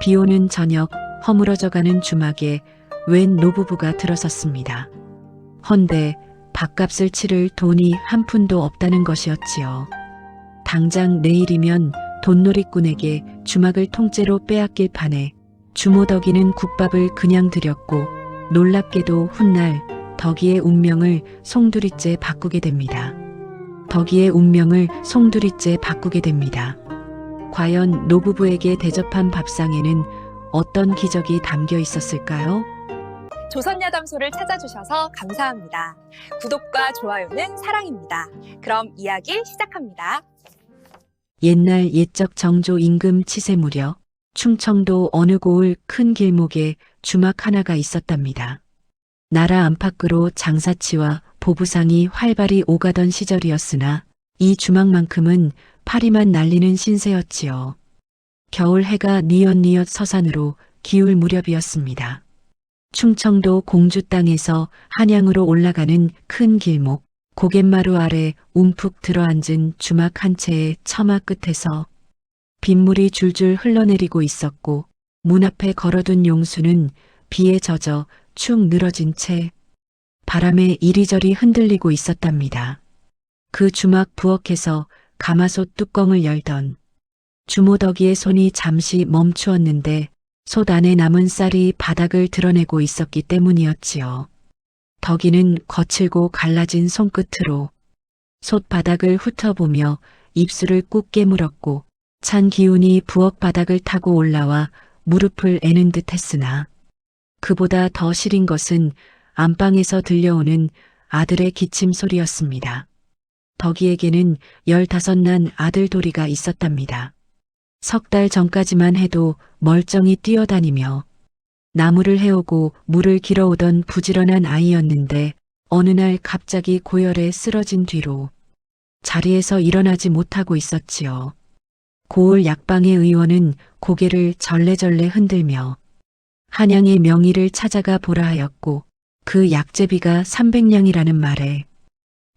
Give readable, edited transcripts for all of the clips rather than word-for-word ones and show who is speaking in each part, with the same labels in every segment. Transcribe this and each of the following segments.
Speaker 1: 비오는 저녁 허물어져가는 주막에 웬 노부부가 들어섰습니다. 헌데 밥값을 치를 돈이 한 푼도 없다는 것이었지요. 당장 내일이면 돈놀이꾼에게 주막을 통째로 빼앗길 판에 주모 덕이는 국밥을 그냥 드렸고 놀랍게도 훗날 덕이의 운명을 송두리째 바꾸게 됩니다. 덕이의 운명을 송두리째 바꾸게 됩니다. 과연 노부부에게 대접한 밥상에는 어떤 기적이 담겨 있었을까요?
Speaker 2: 조선야담소를 찾아주셔서 감사합니다. 구독과 좋아요는 사랑입니다. 그럼 이야기 시작합니다.
Speaker 1: 옛날 옛적 정조 임금 치세 무렵 충청도 어느 고을 큰 길목에 주막 하나가 있었답니다. 나라 안팎으로 장사치와 보부상이 활발히 오가던 시절이었으나 이 주막만큼은 파리만 날리는 신세였지요. 겨울 해가 뉘엿뉘엿 서산으로 기울 무렵이었습니다. 충청도 공주 땅에서 한양으로 올라가는 큰 길목, 고갯마루 아래 움푹 들어앉은 주막 한 채의 처마 끝에서 빗물이 줄줄 흘러내리고 있었고 문 앞에 걸어둔 용수는 비에 젖어 축 늘어진 채 바람에 이리저리 흔들리고 있었답니다. 그 주막 부엌에서 가마솥 뚜껑을 열던 주모 덕이의 손이 잠시 멈추었는데 솥 안에 남은 쌀이 바닥을 드러내고 있었기 때문이었지요. 덕이는 거칠고 갈라진 손끝으로 솥 바닥을 훑어보며 입술을 꾹 깨물었고 찬 기운이 부엌 바닥을 타고 올라와 무릎을 애는 듯 했으나 그보다 더 시린 것은 안방에서 들려오는 아들의 기침 소리였습니다. 덕이에게는 15난 아들 도리가 있었답니다. 석 달 전까지만 해도 멀쩡히 뛰어다니며 나무를 해오고 물을 길어오던 부지런한 아이였는데 어느 날 갑자기 고열에 쓰러진 뒤로 자리에서 일어나지 못하고 있었지요. 고을 약방의 의원은 고개를 절레절레 흔들며 한양의 명의를 찾아가 보라 하였고 그 약제비가 300냥이라는 말에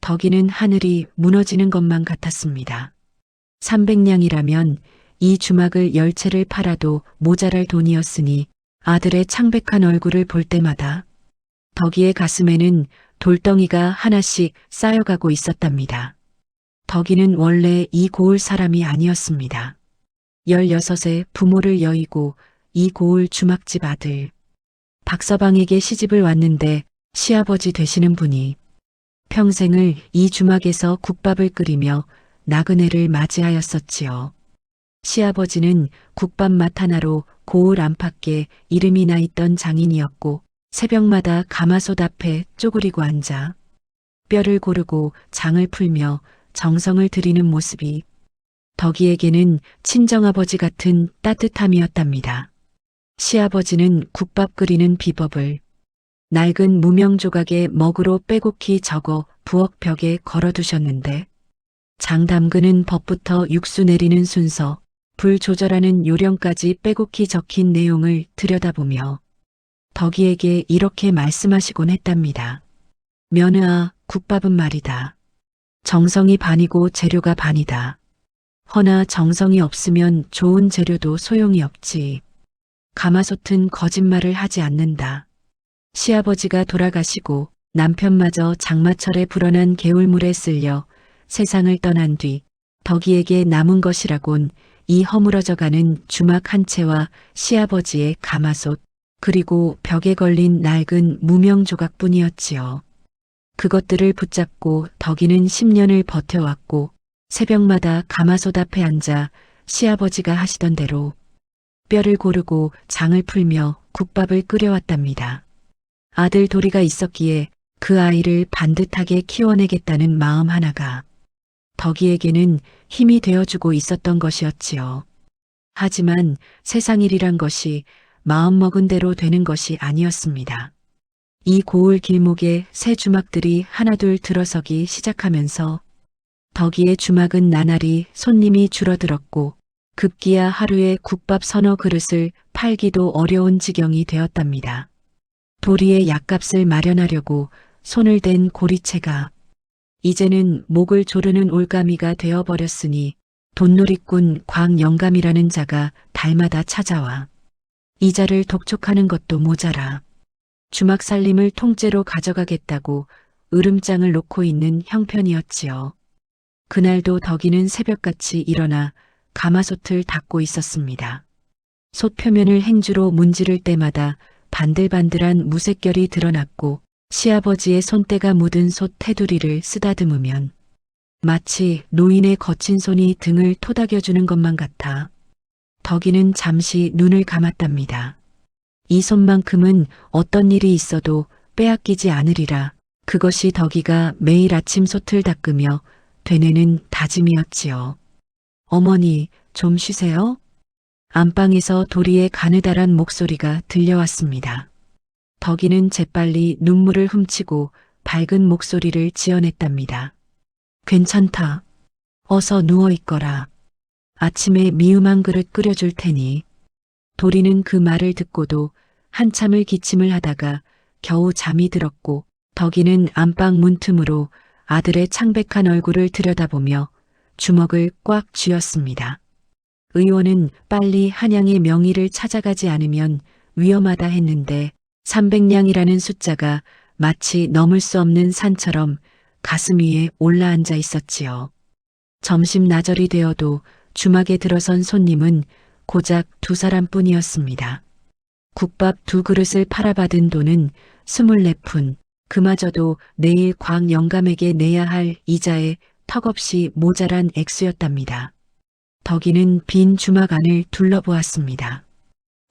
Speaker 1: 덕이는 하늘이 무너지는 것만 같았습니다. 300냥이라면 이 주막을 10채를 팔아도 모자랄 돈이었으니 아들의 창백한 얼굴을 볼 때마다 덕이의 가슴에는 돌덩이가 하나씩 쌓여가고 있었답니다. 덕이는 원래 이 고을 사람이 아니었습니다. 16에 부모를 여의고 이 고을 주막집 아들 박서방에게 시집을 왔는데 시아버지 되시는 분이 평생을 이 주막에서 국밥을 끓이며 나그네를 맞이하였었지요. 시아버지는 국밥맛 하나로 고을 안팎에 이름이 나 있던 장인이었고 새벽마다 가마솥 앞에 쪼그리고 앉아 뼈를 고르고 장을 풀며 정성을 들이는 모습이 덕이에게는 친정아버지 같은 따뜻함이었답니다. 시아버지는 국밥 끓이는 비법을 낡은 무명 조각에 먹으로 빼곡히 적어 부엌 벽에 걸어두셨는데 장 담그는 법부터 육수 내리는 순서, 불 조절하는 요령까지 빼곡히 적힌 내용을 들여다보며 덕이에게 이렇게 말씀하시곤 했답니다. 며느아, 국밥은 말이다. 정성이 반이고 재료가 반이다. 허나 정성이 없으면 좋은 재료도 소용이 없지. 가마솥은 거짓말을 하지 않는다. 시아버지가 돌아가시고 남편마저 장마철에 불어난 개울물에 쓸려 세상을 떠난 뒤 덕이에게 남은 것이라곤 이 허물어져가는 주막 한 채와 시아버지의 가마솥 그리고 벽에 걸린 낡은 무명 조각뿐이었지요. 그것들을 붙잡고 덕이는 10년을 버텨왔고 새벽마다 가마솥 앞에 앉아 시아버지가 하시던 대로 뼈를 고르고 장을 풀며 국밥을 끓여왔답니다. 아들 도리가 있었기에 그 아이를 반듯하게 키워내겠다는 마음 하나가 덕이에게는 힘이 되어주고 있었던 것이었지요. 하지만 세상 일이란 것이 마음먹은 대로 되는 것이 아니었습니다. 이 고을 길목에 새 주막들이 하나둘 들어서기 시작하면서 덕이의 주막은 나날이 손님이 줄어들었고 급기야 하루에 국밥 서너 그릇을 팔기도 어려운 지경이 되었답니다. 도리의 약값을 마련하려고 손을 댄 고리채가 이제는 목을 조르는 올가미가 되어버렸으니 돈놀이꾼 광영감이라는 자가 달마다 찾아와 이자를 독촉하는 것도 모자라 주막 살림을 통째로 가져가겠다고 으름장을 놓고 있는 형편이었지요. 그날도 덕이는 새벽같이 일어나 가마솥을 닦고 있었습니다. 솥 표면을 행주로 문지를 때마다 반들반들한 무색결이 드러났고 시아버지의 손때가 묻은 솥 테두리를 쓰다듬으면 마치 노인의 거친 손이 등을 토닥여주는 것만 같아 덕이는 잠시 눈을 감았답니다. 이 손만큼은 어떤 일이 있어도 빼앗기지 않으리라. 그것이 덕이가 매일 아침 솥을 닦으며 되뇌는 다짐이었지요. 어머니, 좀 쉬세요? 안방에서 도리의 가느다란 목소리가 들려왔습니다. 덕이는 재빨리 눈물을 훔치고 밝은 목소리를 지어냈답니다. 괜찮다. 어서 누워있거라. 아침에 미음 한 그릇 끓여줄 테니. 도리는 그 말을 듣고도 한참을 기침을 하다가 겨우 잠이 들었고 덕이는 안방 문틈으로 아들의 창백한 얼굴을 들여다보며 주먹을 꽉 쥐었습니다. 의원은 빨리 한양의 명의를 찾아가지 않으면 위험하다 했는데 300냥이라는 숫자가 마치 넘을 수 없는 산처럼 가슴 위에 올라앉아 있었지요. 점심 나절이 되어도 주막에 들어선 손님은 고작 2사람뿐이었습니다. 국밥 2그릇을 팔아받은 돈은 24푼, 그마저도 내일 광 영감에게 내야 할 이자에 턱없이 모자란 액수였답니다. 덕이는 빈 주막 안을 둘러보았습니다.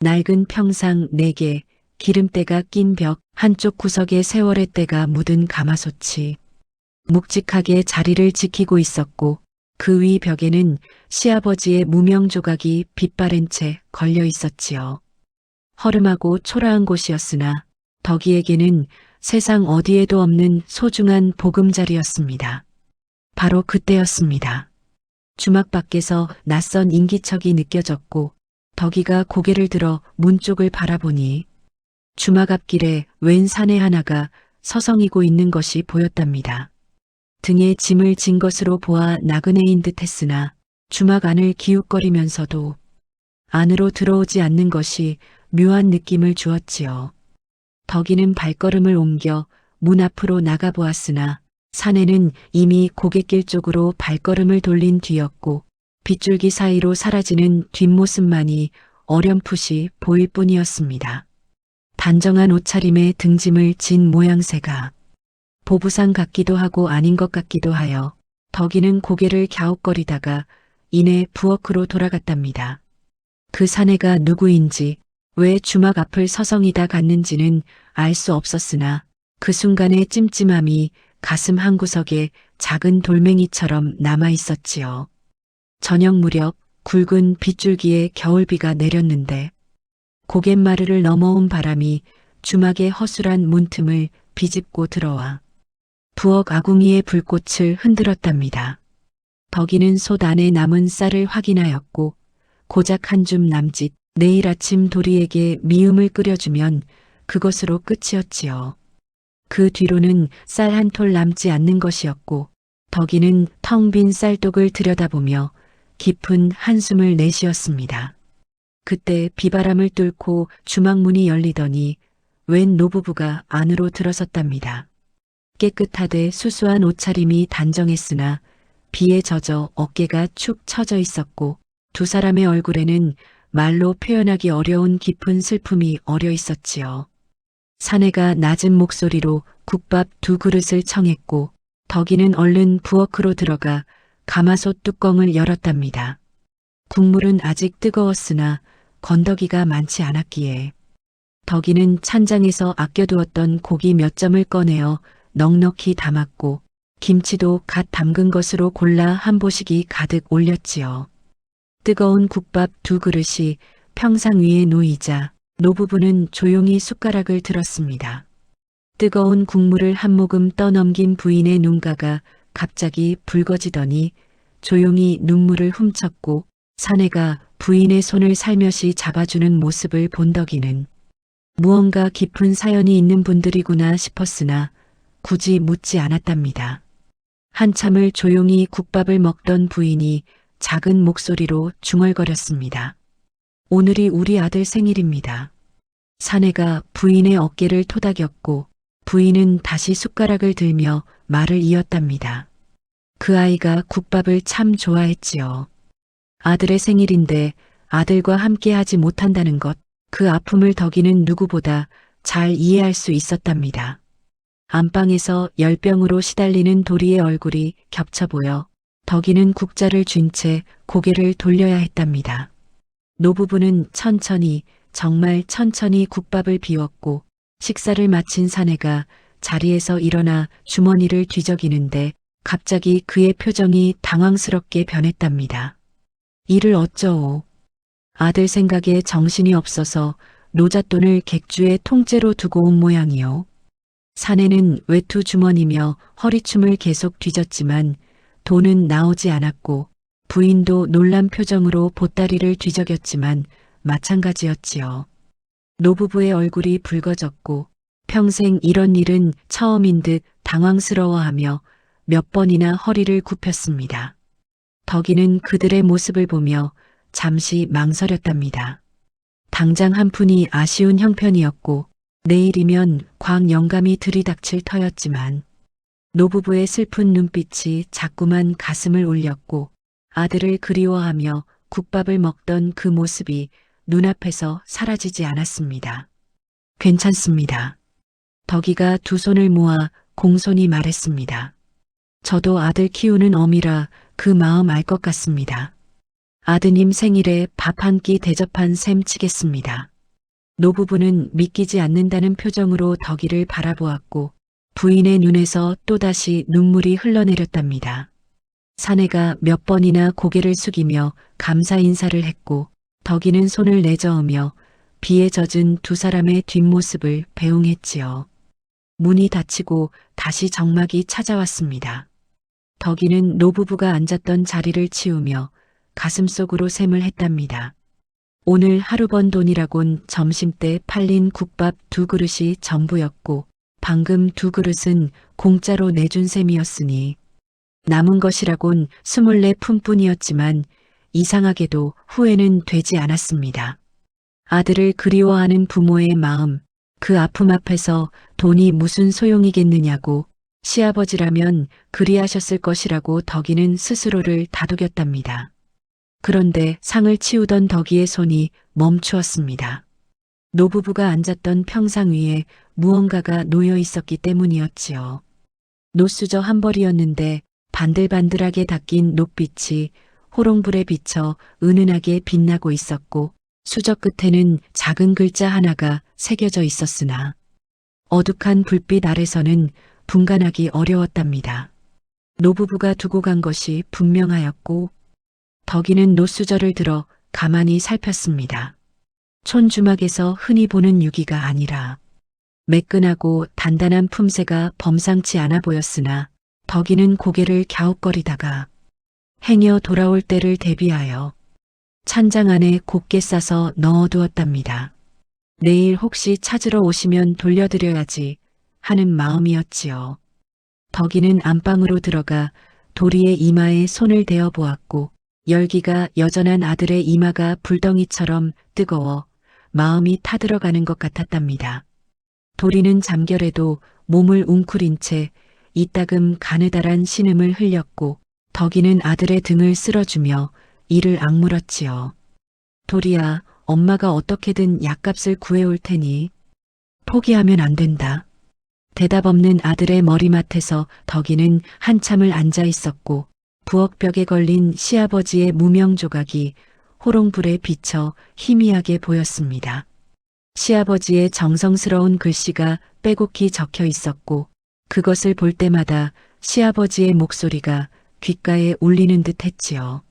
Speaker 1: 낡은 평상 4개, 기름때가 낀 벽 한쪽 구석에 세월의 때가 묻은 가마솥이 묵직하게 자리를 지키고 있었고 그 위 벽에는 시아버지의 무명 조각이 빛바랜 채 걸려 있었지요. 허름하고 초라한 곳이었으나 덕이에게는 세상 어디에도 없는 소중한 보금자리였습니다. 바로 그때였습니다. 주막 밖에서 낯선 인기척이 느껴졌고 덕이가 고개를 들어 문 쪽을 바라보니 주막 앞길에 웬 사내 하나가 서성이고 있는 것이 보였답니다. 등에 짐을 진 것으로 보아 나그네인 듯 했으나 주막 안을 기웃거리면서도 안으로 들어오지 않는 것이 묘한 느낌을 주었지요. 덕이는 발걸음을 옮겨 문 앞으로 나가보았으나 사내는 이미 고갯길 쪽으로 발걸음을 돌린 뒤였고 빗줄기 사이로 사라지는 뒷모습만이 어렴풋이 보일 뿐이었습니다. 단정한 옷차림에 등짐을 진 모양새가 보부상 같기도 하고 아닌 것 같기도 하여 덕이는 고개를 갸웃거리다가 이내 부엌으로 돌아갔답니다. 그 사내가 누구인지 왜 주막 앞을 서성이다 갔는지는 알 수 없었으나 그 순간의 찜찜함이 가슴 한구석에 작은 돌멩이처럼 남아 있었지요. 저녁 무렵 굵은 빗줄기에 겨울비가 내렸는데 고갯마루를 넘어온 바람이 주막의 허술한 문틈을 비집고 들어와 부엌 아궁이의 불꽃을 흔들었답니다. 덕이는 솥 안에 남은 쌀을 확인하였고 고작 한 줌 남짓 내일 아침 도리에게 미음을 끓여주면 그것으로 끝이었지요. 그 뒤로는 쌀 한 톨 남지 않는 것이었고 덕이는 텅 빈 쌀독을 들여다보며 깊은 한숨을 내쉬었습니다. 그때 비바람을 뚫고 주막문이 열리더니 웬 노부부가 안으로 들어섰답니다. 깨끗하되 수수한 옷차림이 단정했으나 비에 젖어 어깨가 축 처져 있었고 2사람의 얼굴에는 말로 표현하기 어려운 깊은 슬픔이 어려 있었지요. 사내가 낮은 목소리로 국밥 2그릇을 청했고 덕이는 얼른 부엌으로 들어가 가마솥 뚜껑을 열었답니다. 국물은 아직 뜨거웠으나 건더기가 많지 않았기에 덕이는 찬장에서 아껴두었던 고기 몇 점을 꺼내어 넉넉히 담았고 김치도 갓 담근 것으로 골라 한 보식이 가득 올렸지요. 뜨거운 국밥 2그릇이 평상 위에 놓이자 노부부는 조용히 숟가락을 들었습니다. 뜨거운 국물을 한 모금 떠넘긴 부인의 눈가가 갑자기 붉어지더니 조용히 눈물을 훔쳤고 사내가 부인의 손을 살며시 잡아주는 모습을 본 덕이는 무언가 깊은 사연이 있는 분들이구나 싶었으나 굳이 묻지 않았답니다. 한참을 조용히 국밥을 먹던 부인이 작은 목소리로 중얼거렸습니다. 오늘이 우리 아들 생일입니다. 사내가 부인의 어깨를 토닥였고 부인은 다시 숟가락을 들며 말을 이었답니다. 그 아이가 국밥을 참 좋아했지요. 아들의 생일인데 아들과 함께 하지 못한다는 것, 그 아픔을 덕이는 누구보다 잘 이해할 수 있었답니다. 안방에서 열병으로 시달리는 도리의 얼굴이 겹쳐 보여 덕이는 국자를 쥔 채 고개를 돌려야 했답니다. 노부부는 천천히, 정말 천천히 국밥을 비웠고 식사를 마친 사내가 자리에서 일어나 주머니를 뒤적이는데 갑자기 그의 표정이 당황스럽게 변했답니다. 이를 어쩌오. 아들 생각에 정신이 없어서 노잣돈을 객주에 통째로 두고 온 모양이요. 사내는 외투 주머니며 허리춤을 계속 뒤졌지만 돈은 나오지 않았고 부인도 놀란 표정으로 보따리를 뒤적였지만 마찬가지였지요. 노부부의 얼굴이 붉어졌고 평생 이런 일은 처음인 듯 당황스러워하며 몇 번이나 허리를 굽혔습니다. 덕이는 그들의 모습을 보며 잠시 망설였답니다. 당장 한 푼이 아쉬운 형편이었고 내일이면 광 영감이 들이닥칠 터였지만 노부부의 슬픈 눈빛이 자꾸만 가슴을 울렸고 아들을 그리워하며 국밥을 먹던 그 모습이 눈앞에서 사라지지 않았습니다. 괜찮습니다. 덕이가 두 손을 모아 공손히 말했습니다. 저도 아들 키우는 어미라 그 마음 알 것 같습니다. 아드님 생일에 밥 한 끼 대접한 셈 치겠습니다. 노부부는 믿기지 않는다는 표정으로 덕이를 바라보았고 부인의 눈에서 또다시 눈물이 흘러내렸답니다. 사내가 몇 번이나 고개를 숙이며 감사 인사를 했고 덕이는 손을 내저으며 비에 젖은 두 사람의 뒷모습을 배웅했지요. 문이 닫히고 다시 정막이 찾아왔습니다. 덕이는 노부부가 앉았던 자리를 치우며 가슴속으로 셈을 했답니다. 오늘 하루 번 돈이라곤 점심때 팔린 국밥 2그릇이 전부였고 방금 2그릇은 공짜로 내준 셈이었으니 남은 것이라곤 24푼뿐이었지만 이상하게도 후회는 되지 않았습니다. 아들을 그리워하는 부모의 마음, 그 아픔 앞에서 돈이 무슨 소용이겠느냐고 시아버지라면 그리하셨을 것이라고 덕이는 스스로를 다독였답니다. 그런데 상을 치우던 덕이의 손이 멈추었습니다. 노부부가 앉았던 평상 위에 무언가가 놓여 있었기 때문이었지요. 노수저 한 벌이었는데 반들반들하게 닦인 녹빛이 호롱불에 비쳐 은은하게 빛나고 있었고 수저 끝에는 작은 글자 하나가 새겨져 있었으나 어둑한 불빛 아래서는 분간하기 어려웠답니다. 노부부가 두고 간 것이 분명하였고 덕이는 노수저를 들어 가만히 살폈습니다. 촌주막에서 흔히 보는 유기가 아니라 매끈하고 단단한 품새가 범상치 않아 보였으나 덕이는 고개를 갸웃거리다가 행여 돌아올 때를 대비하여 찬장 안에 곱게 싸서 넣어두었답니다. 내일 혹시 찾으러 오시면 돌려드려야지 하는 마음이었지요. 덕이는 안방으로 들어가 도리의 이마에 손을 대어 보았고 열기가 여전한 아들의 이마가 불덩이처럼 뜨거워 마음이 타들어가는 것 같았답니다. 도리는 잠결에도 몸을 웅크린 채 이따금 가느다란 신음을 흘렸고 덕이는 아들의 등을 쓸어주며 이를 악물었지요. 도리야, 엄마가 어떻게든 약값을 구해올 테니 포기하면 안 된다. 대답 없는 아들의 머리맡에서 덕이는 한참을 앉아 있었고 부엌벽에 걸린 시아버지의 무명 조각이 호롱불에 비쳐 희미하게 보였습니다. 시아버지의 정성스러운 글씨가 빼곡히 적혀 있었고 그것을 볼 때마다 시아버지의 목소리가 귓가에 울리는 듯 했지요.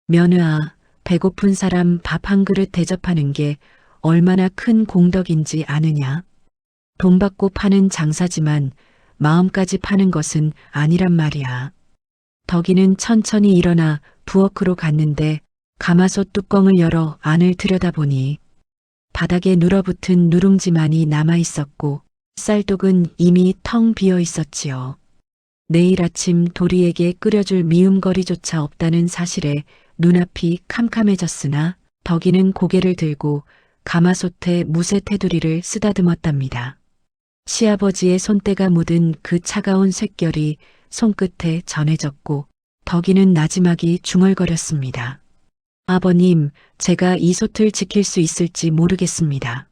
Speaker 1: 며느아, 배고픈 사람 밥 한 그릇 대접하는 게 얼마나 큰 공덕인지 아느냐? 돈 받고 파는 장사지만 마음까지 파는 것은 아니란 말이야. 덕이는 천천히 일어나 부엌으로 갔는데 가마솥 뚜껑을 열어 안을 들여다보니 바닥에 눌어붙은 누룽지만이 남아있었고 쌀독은 이미 텅 비어 있었지요. 내일 아침 도리에게 끓여줄 미음거리조차 없다는 사실에 눈앞이 캄캄해졌으나 덕이는 고개를 들고 가마솥에 무쇠 테두리를 쓰다듬었답니다. 시아버지의 손때가 묻은 그 차가운 쇳결이 손끝에 전해졌고 덕이는 나지막이 중얼거렸습니다. 아버님, 제가 이 솥을 지킬 수 있을지 모르겠습니다.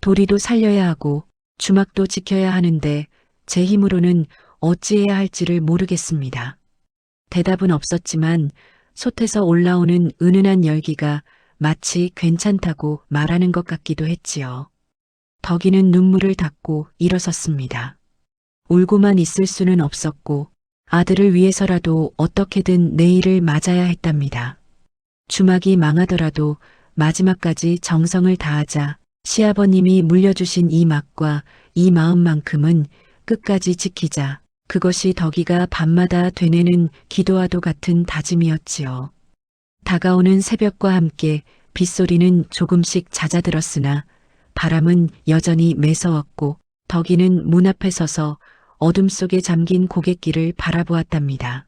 Speaker 1: 도리도 살려야 하고 주막도 지켜야 하는데 제 힘으로는 어찌해야 할지를 모르겠습니다. 대답은 없었지만 솥에서 올라오는 은은한 열기가 마치 괜찮다고 말하는 것 같기도 했지요. 덕이는 눈물을 닦고 일어섰습니다. 울고만 있을 수는 없었고 아들을 위해서라도 어떻게든 내일을 맞아야 했답니다. 주막이 망하더라도 마지막까지 정성을 다하자 시아버님이 물려주신 이 맛과 이 마음만큼은 끝까지 지키자. 그것이 덕이가 밤마다 되뇌는 기도와도 같은 다짐이었지요. 다가오는 새벽과 함께 빗소리는 조금씩 잦아들었으나 바람은 여전히 매서웠고 덕이는 문 앞에 서서 어둠 속에 잠긴 고갯길을 바라보았답니다.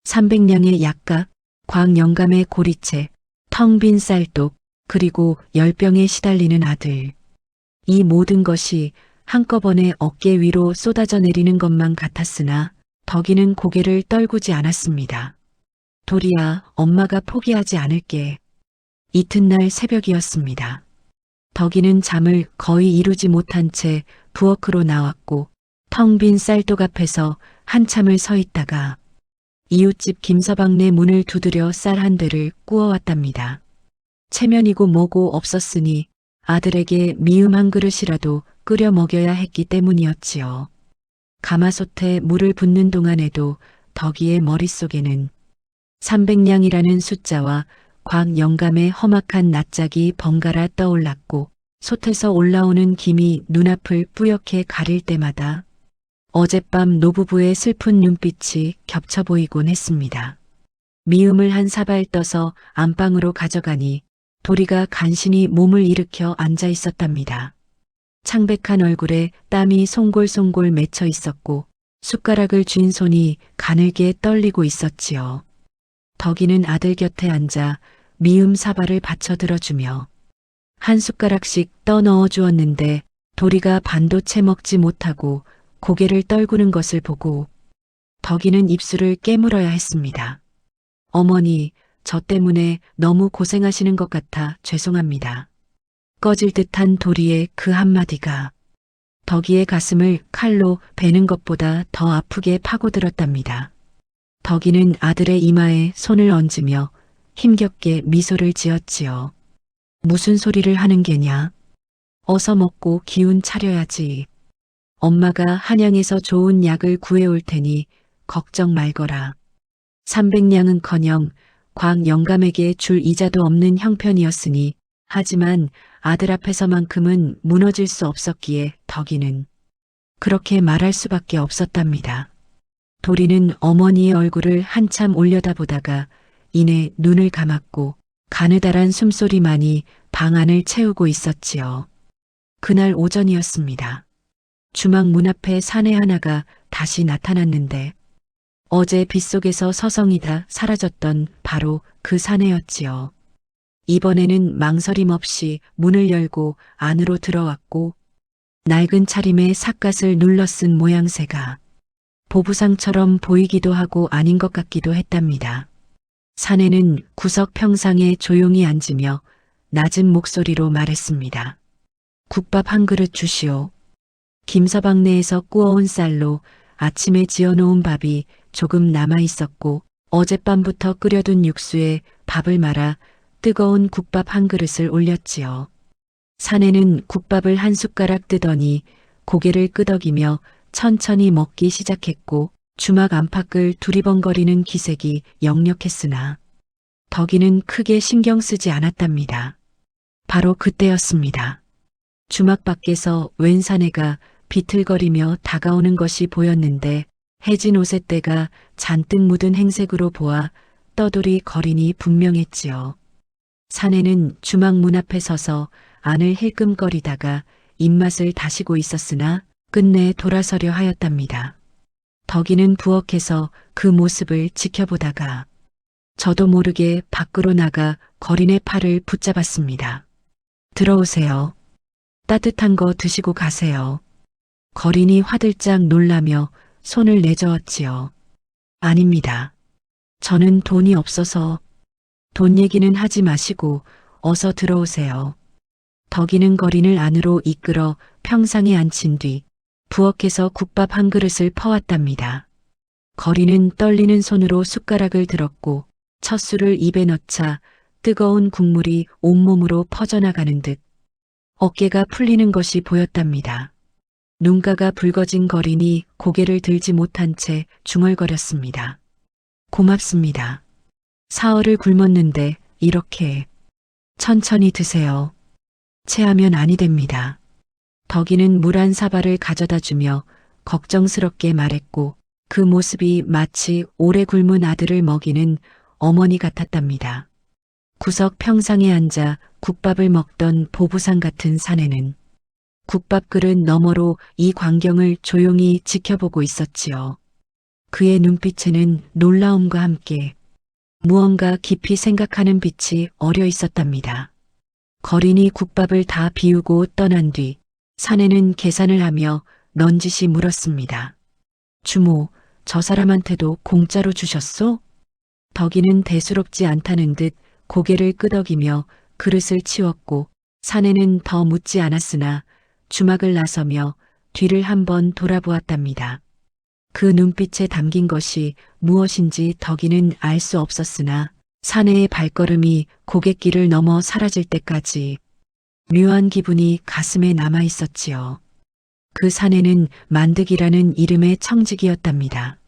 Speaker 1: 300냥의 약각, 광영감의 고리채, 텅 빈 쌀독, 그리고 열병에 시달리는 아들. 이 모든 것이 한꺼번에 어깨 위로 쏟아져 내리는 것만 같았으나 덕이는 고개를 떨구지 않았습니다. 도리야, 엄마가 포기하지 않을게. 이튿날 새벽이었습니다. 덕이는 잠을 거의 이루지 못한 채 부엌으로 나왔고 텅 빈 쌀독 앞에서 한참을 서 있다가 이웃집 김서방네 문을 두드려 쌀 한 대를 구워왔답니다. 체면이고 뭐고 없었으니 아들에게 미음 한 그릇이라도 끓여 먹여야 했기 때문이었지요. 가마솥에 물을 붓는 동안에도 덕이의 머릿속에는 300냥이라는 숫자와 광영감의 험악한 낯짝이 번갈아 떠올랐고 솥에서 올라오는 김이 눈앞을 뿌옇게 가릴 때마다 어젯밤 노부부의 슬픈 눈빛이 겹쳐 보이곤 했습니다. 미음을 한 사발 떠서 안방으로 가져가니 도리가 간신히 몸을 일으켜 앉아 있었답니다. 창백한 얼굴에 땀이 송골송골 맺혀 있었고 숟가락을 쥔 손이 가늘게 떨리고 있었지요. 덕이는 아들 곁에 앉아 미음 사발을 받쳐 들어주며 한 숟가락씩 떠 넣어 주었는데 도리가 반도 채 먹지 못하고 고개를 떨구는 것을 보고 덕이는 입술을 깨물어야 했습니다. 어머니, 저 때문에 너무 고생하시는 것 같아 죄송합니다. 꺼질 듯한 도리의 그 한마디가 덕이의 가슴을 칼로 베는 것보다 더 아프게 파고들었답니다. 덕이는 아들의 이마에 손을 얹으며 힘겹게 미소를 지었지요. 무슨 소리를 하는 게냐? 어서 먹고 기운 차려야지. 엄마가 한양에서 좋은 약을 구해올 테니 걱정 말거라. 300냥은커녕 광영감에게 줄 이자도 없는 형편이었으니 하지만 아들 앞에서만큼은 무너질 수 없었기에 덕이는 그렇게 말할 수밖에 없었답니다. 도리는 어머니의 얼굴을 한참 올려다보다가 이내 눈을 감았고 가느다란 숨소리만이 방 안을 채우고 있었지요. 그날 오전이었습니다. 주막 문 앞에 사내 하나가 다시 나타났는데 어제 빗속에서 서성이다 사라졌던 바로 그 사내였지요. 이번에는 망설임 없이 문을 열고 안으로 들어왔고 낡은 차림에 삿갓을 눌러 쓴 모양새가 보부상처럼 보이기도 하고 아닌 것 같기도 했답니다. 사내는 구석 평상에 조용히 앉으며 낮은 목소리로 말했습니다. 국밥 한 그릇 주시오. 김서방네에서 구워온 쌀로 아침에 지어놓은 밥이 조금 남아 있었고 어젯밤부터 끓여둔 육수에 밥을 말아 뜨거운 국밥 한 그릇을 올렸지요. 사내는 국밥을 한 숟가락 뜨더니 고개를 끄덕이며 천천히 먹기 시작했고 주막 안팎을 두리번거리는 기색이 역력했으나 덕이는 크게 신경 쓰지 않았답니다. 바로 그때였습니다. 주막 밖에서 웬 사내가 비틀거리며 다가오는 것이 보였는데 해진 옷의 때가 잔뜩 묻은 행색으로 보아 떠돌이 거린이 분명했지요. 사내는 주막 문 앞에 서서 안을 힐끔거리다가 입맛을 다시고 있었으나 끝내 돌아서려 하였답니다. 덕이는 부엌에서 그 모습을 지켜보다가 저도 모르게 밖으로 나가 거린의 팔을 붙잡았습니다. 들어오세요. 따뜻한 거 드시고 가세요. 거린이 화들짝 놀라며 손을 내저었지요. 아닙니다. 저는 돈이 없어서. 돈 얘기는 하지 마시고 어서 들어오세요. 덕이는 거린을 안으로 이끌어 평상에 앉힌 뒤 부엌에서 국밥 한 그릇을 퍼왔답니다. 거린은 떨리는 손으로 숟가락을 들었고 첫 술을 입에 넣자 뜨거운 국물이 온몸으로 퍼져나가는 듯 어깨가 풀리는 것이 보였답니다. 눈가가 붉어진 거린이 고개를 들지 못한 채 중얼거렸습니다. 고맙습니다. 사흘을 굶었는데 이렇게. 천천히 드세요. 체하면 아니 됩니다. 덕이는 물 한 사발을 가져다 주며 걱정스럽게 말했고 그 모습이 마치 오래 굶은 아들을 먹이는 어머니 같았답니다. 구석 평상에 앉아 국밥을 먹던 보부상 같은 사내는 국밥 그릇 너머로 이 광경을 조용히 지켜보고 있었지요. 그의 눈빛에는 놀라움과 함께 무언가 깊이 생각하는 빛이 어려 있었답니다. 거린이 국밥을 다 비우고 떠난 뒤 사내는 계산을 하며 넌지시 물었습니다. 주모, 저 사람한테도 공짜로 주셨소? 덕이는 대수롭지 않다는 듯 고개를 끄덕이며 그릇을 치웠고 사내는 더 묻지 않았으나 주막을 나서며 뒤를 한번 돌아보았답니다. 그 눈빛에 담긴 것이 무엇인지 덕이는 알 수 없었으나 사내의 발걸음이 고갯길을 넘어 사라질 때까지 묘한 기분이 가슴에 남아 있었지요. 그 사내는 만득이라는 이름의 청직이었답니다.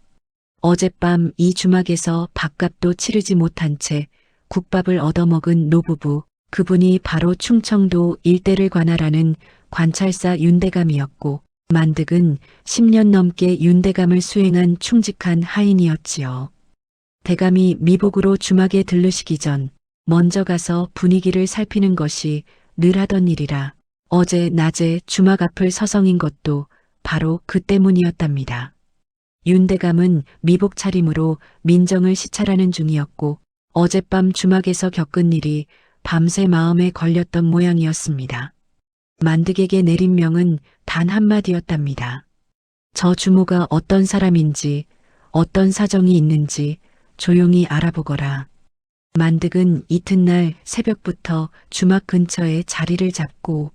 Speaker 1: 어젯밤 이 주막에서 밥값도 치르지 못한 채 국밥을 얻어먹은 노부부, 그분이 바로 충청도 일대를 관할하는 관찰사 윤대감이었고 만득은 10년 넘게 윤대감을 수행한 충직한 하인이었지요. 대감이 미복으로 주막에 들르시기 전 먼저 가서 분위기를 살피는 것이 늘 하던 일이라 어제 낮에 주막 앞을 서성인 것도 바로 그 때문이었답니다. 윤대감은 미복 차림으로 민정을 시찰하는 중이었고 어젯밤 주막에서 겪은 일이 밤새 마음에 걸렸던 모양이었습니다. 만득에게 내린 명은 단 한마디였답니다. 저 주모가 어떤 사람인지 어떤 사정이 있는지 조용히 알아보거라. 만득은 이튿날 새벽부터 주막 근처에 자리를 잡고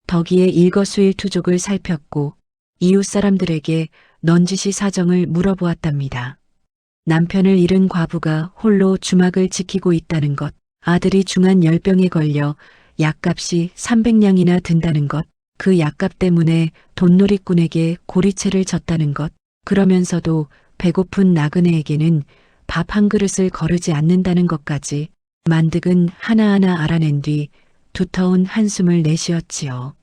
Speaker 1: 덕이의 일거수일투족을 살폈고 이웃 사람들에게 넌지시 사정을 물어보았답니다. 남편을 잃은 과부가 홀로 주막을 지키고 있다는 것, 아들이 중한 열병에 걸려 약값이 300냥이나 든다는 것, 그 약값 때문에 돈놀이꾼에게 고리채를 졌다는 것, 그러면서도 배고픈 나그네에게는 밥 한 그릇을 거르지 않는다는 것까지 만득은 하나하나 알아낸 뒤 두터운 한숨을 내쉬었지요.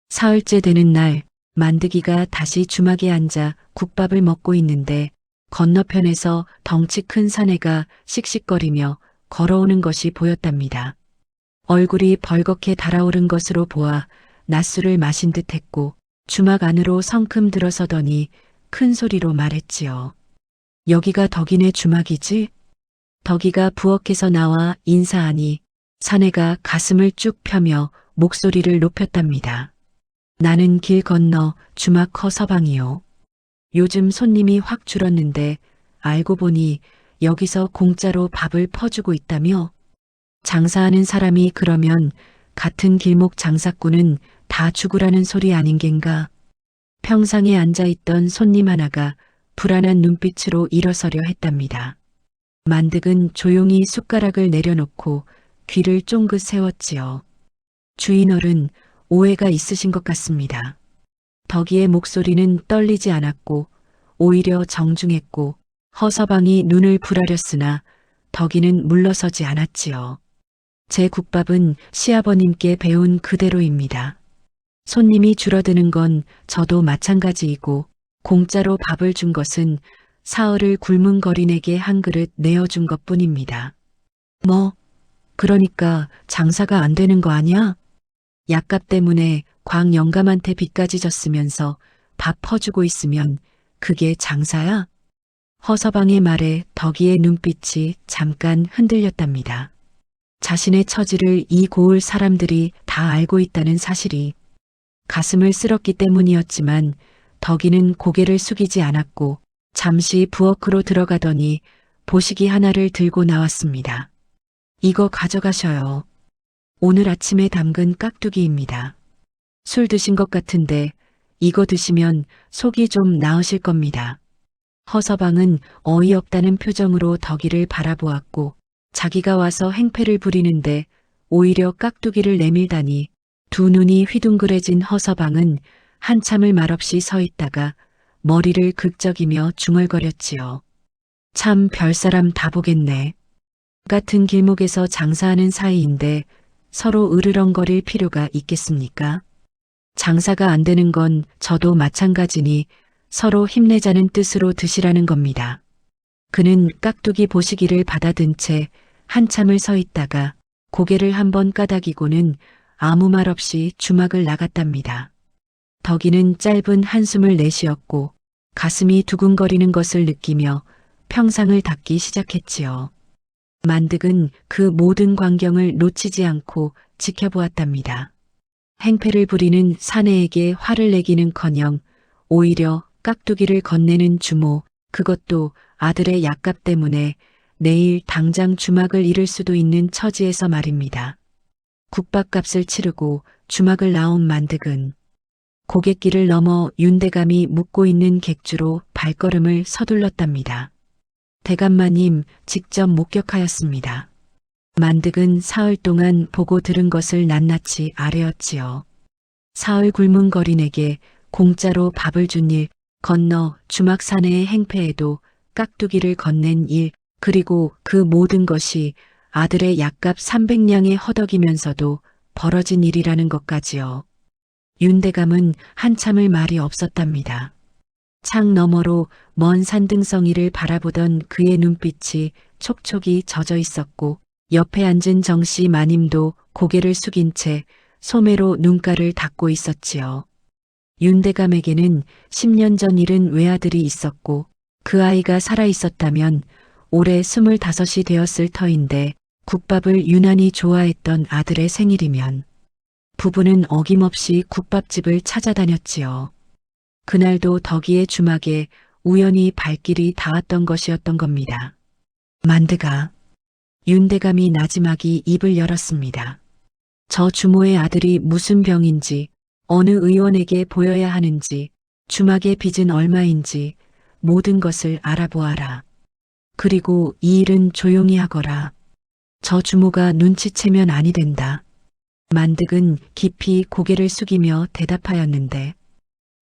Speaker 1: 사흘째 되는 날 만득이가 다시 주막에 앉아 국밥을 먹고 있는데 건너편에서 덩치 큰 사내가 씩씩거리며 걸어오는 것이 보였답니다. 얼굴이 벌겋게 달아오른 것으로 보아 낮술을 마신 듯했고 주막 안으로 성큼 들어서더니 큰 소리로 말했지요. 여기가 덕이네 주막이지? 덕이가 부엌에서 나와 인사하니 사내가 가슴을 쭉 펴며 목소리를 높였답니다. 나는 길 건너 주막 허서방이요. 요즘 손님이 확 줄었는데 알고 보니 여기서 공짜로 밥을 퍼주고 있다며? 장사하는 사람이 그러면 같은 길목 장사꾼은 다 죽으라는 소리 아닌 겐가? 평상에 앉아있던 손님 하나가 불안한 눈빛으로 일어서려 했답니다. 만득은 조용히 숟가락을 내려놓고 귀를 쫑긋 세웠지요. 주인어른, 오해가 있으신 것 같습니다. 덕이의 목소리는 떨리지 않았고 오히려 정중했고 허서방이 눈을 부라렸으나 덕이는 물러서지 않았지요. 제 국밥은 시아버님께 배운 그대로입니다. 손님이 줄어드는 건 저도 마찬가지이고 공짜로 밥을 준 것은 사흘을 굶은 거린에게 한 그릇 내어준 것뿐입니다. 뭐, 그러니까 장사가 안 되는 거 아냐? 약값 때문에 광 영감한테 빚까지 졌으면서 밥 퍼주고 있으면 그게 장사야? 허서방의 말에 덕이의 눈빛이 잠깐 흔들렸답니다. 자신의 처지를 이 고을 사람들이 다 알고 있다는 사실이 가슴을 쓸었기 때문이었지만 덕이는 고개를 숙이지 않았고 잠시 부엌으로 들어가더니 보시기 하나를 들고 나왔습니다. 이거 가져가셔요. 오늘 아침에 담근 깍두기입니다. 술 드신 것 같은데 이거 드시면 속이 좀 나으실 겁니다. 허서방은 어이없다는 표정으로 덕이를 바라보았고 자기가 와서 행패를 부리는데 오히려 깍두기를 내밀다니 두 눈이 휘둥그레진 허서방은 한참을 말없이 서 있다가 머리를 극적이며 중얼거렸지요. 참 별사람 다 보겠네. 같은 길목에서 장사하는 사이인데 서로 으르렁거릴 필요가 있겠습니까? 장사가 안 되는 건 저도 마찬가지니 서로 힘내자는 뜻으로 드시라는 겁니다. 그는 깍두기 보시기를 받아든 채 한참을 서 있다가 고개를 한번 까닥이고는 아무 말 없이 주막을 나갔답니다. 덕이는 짧은 한숨을 내쉬었고 가슴이 두근거리는 것을 느끼며 평상을 닦기 시작했지요. 만득은 그 모든 광경을 놓치지 않고 지켜보았답니다. 행패를 부리는 사내에게 화를 내기는커녕 오히려 깍두기를 건네는 주모, 그것도 아들의 약값 때문에 내일 당장 주막을 잃을 수도 있는 처지에서 말입니다. 국밥값을 치르고 주막을 나온 만득은 고갯길을 넘어 윤대감이 묵고 있는 객주로 발걸음을 서둘렀답니다. 대감마님 직접 목격하였습니다. 만득은 사흘 동안 보고 들은 것을 낱낱이 아뢰었지요. 사흘 굶은 거린에게 공짜로 밥을 준 일, 건너 주막 사내의 행패에도 깍두기를 건넨 일, 그리고 그 모든 것이 아들의 약값 300냥에 허덕이면서도 벌어진 일이라는 것까지요. 윤대감은 한참을 말이 없었답니다. 창 너머로 먼 산등성이를 바라보던 그의 눈빛이 촉촉이 젖어 있었고 옆에 앉은 정씨 마님도 고개를 숙인 채 소매로 눈가를 닦고 있었지요. 윤대감에게는 10년 전 잃은 외아들이 있었고 그 아이가 살아 있었다면 올해 25이 되었을 터인데 국밥을 유난히 좋아했던 아들의 생일이면 부부는 어김없이 국밥집을 찾아다녔지요. 그날도 덕이의 주막에 우연히 발길이 닿았던 것이었던 겁니다. 만드가 윤대감이 나지막이 입을 열었습니다. 저 주모의 아들이 무슨 병인지 어느 의원에게 보여야 하는지 주막의 빚은 얼마인지 모든 것을 알아보아라. 그리고 이 일은 조용히 하거라. 저 주모가 눈치채면 아니 된다. 만득은 깊이 고개를 숙이며 대답하였는데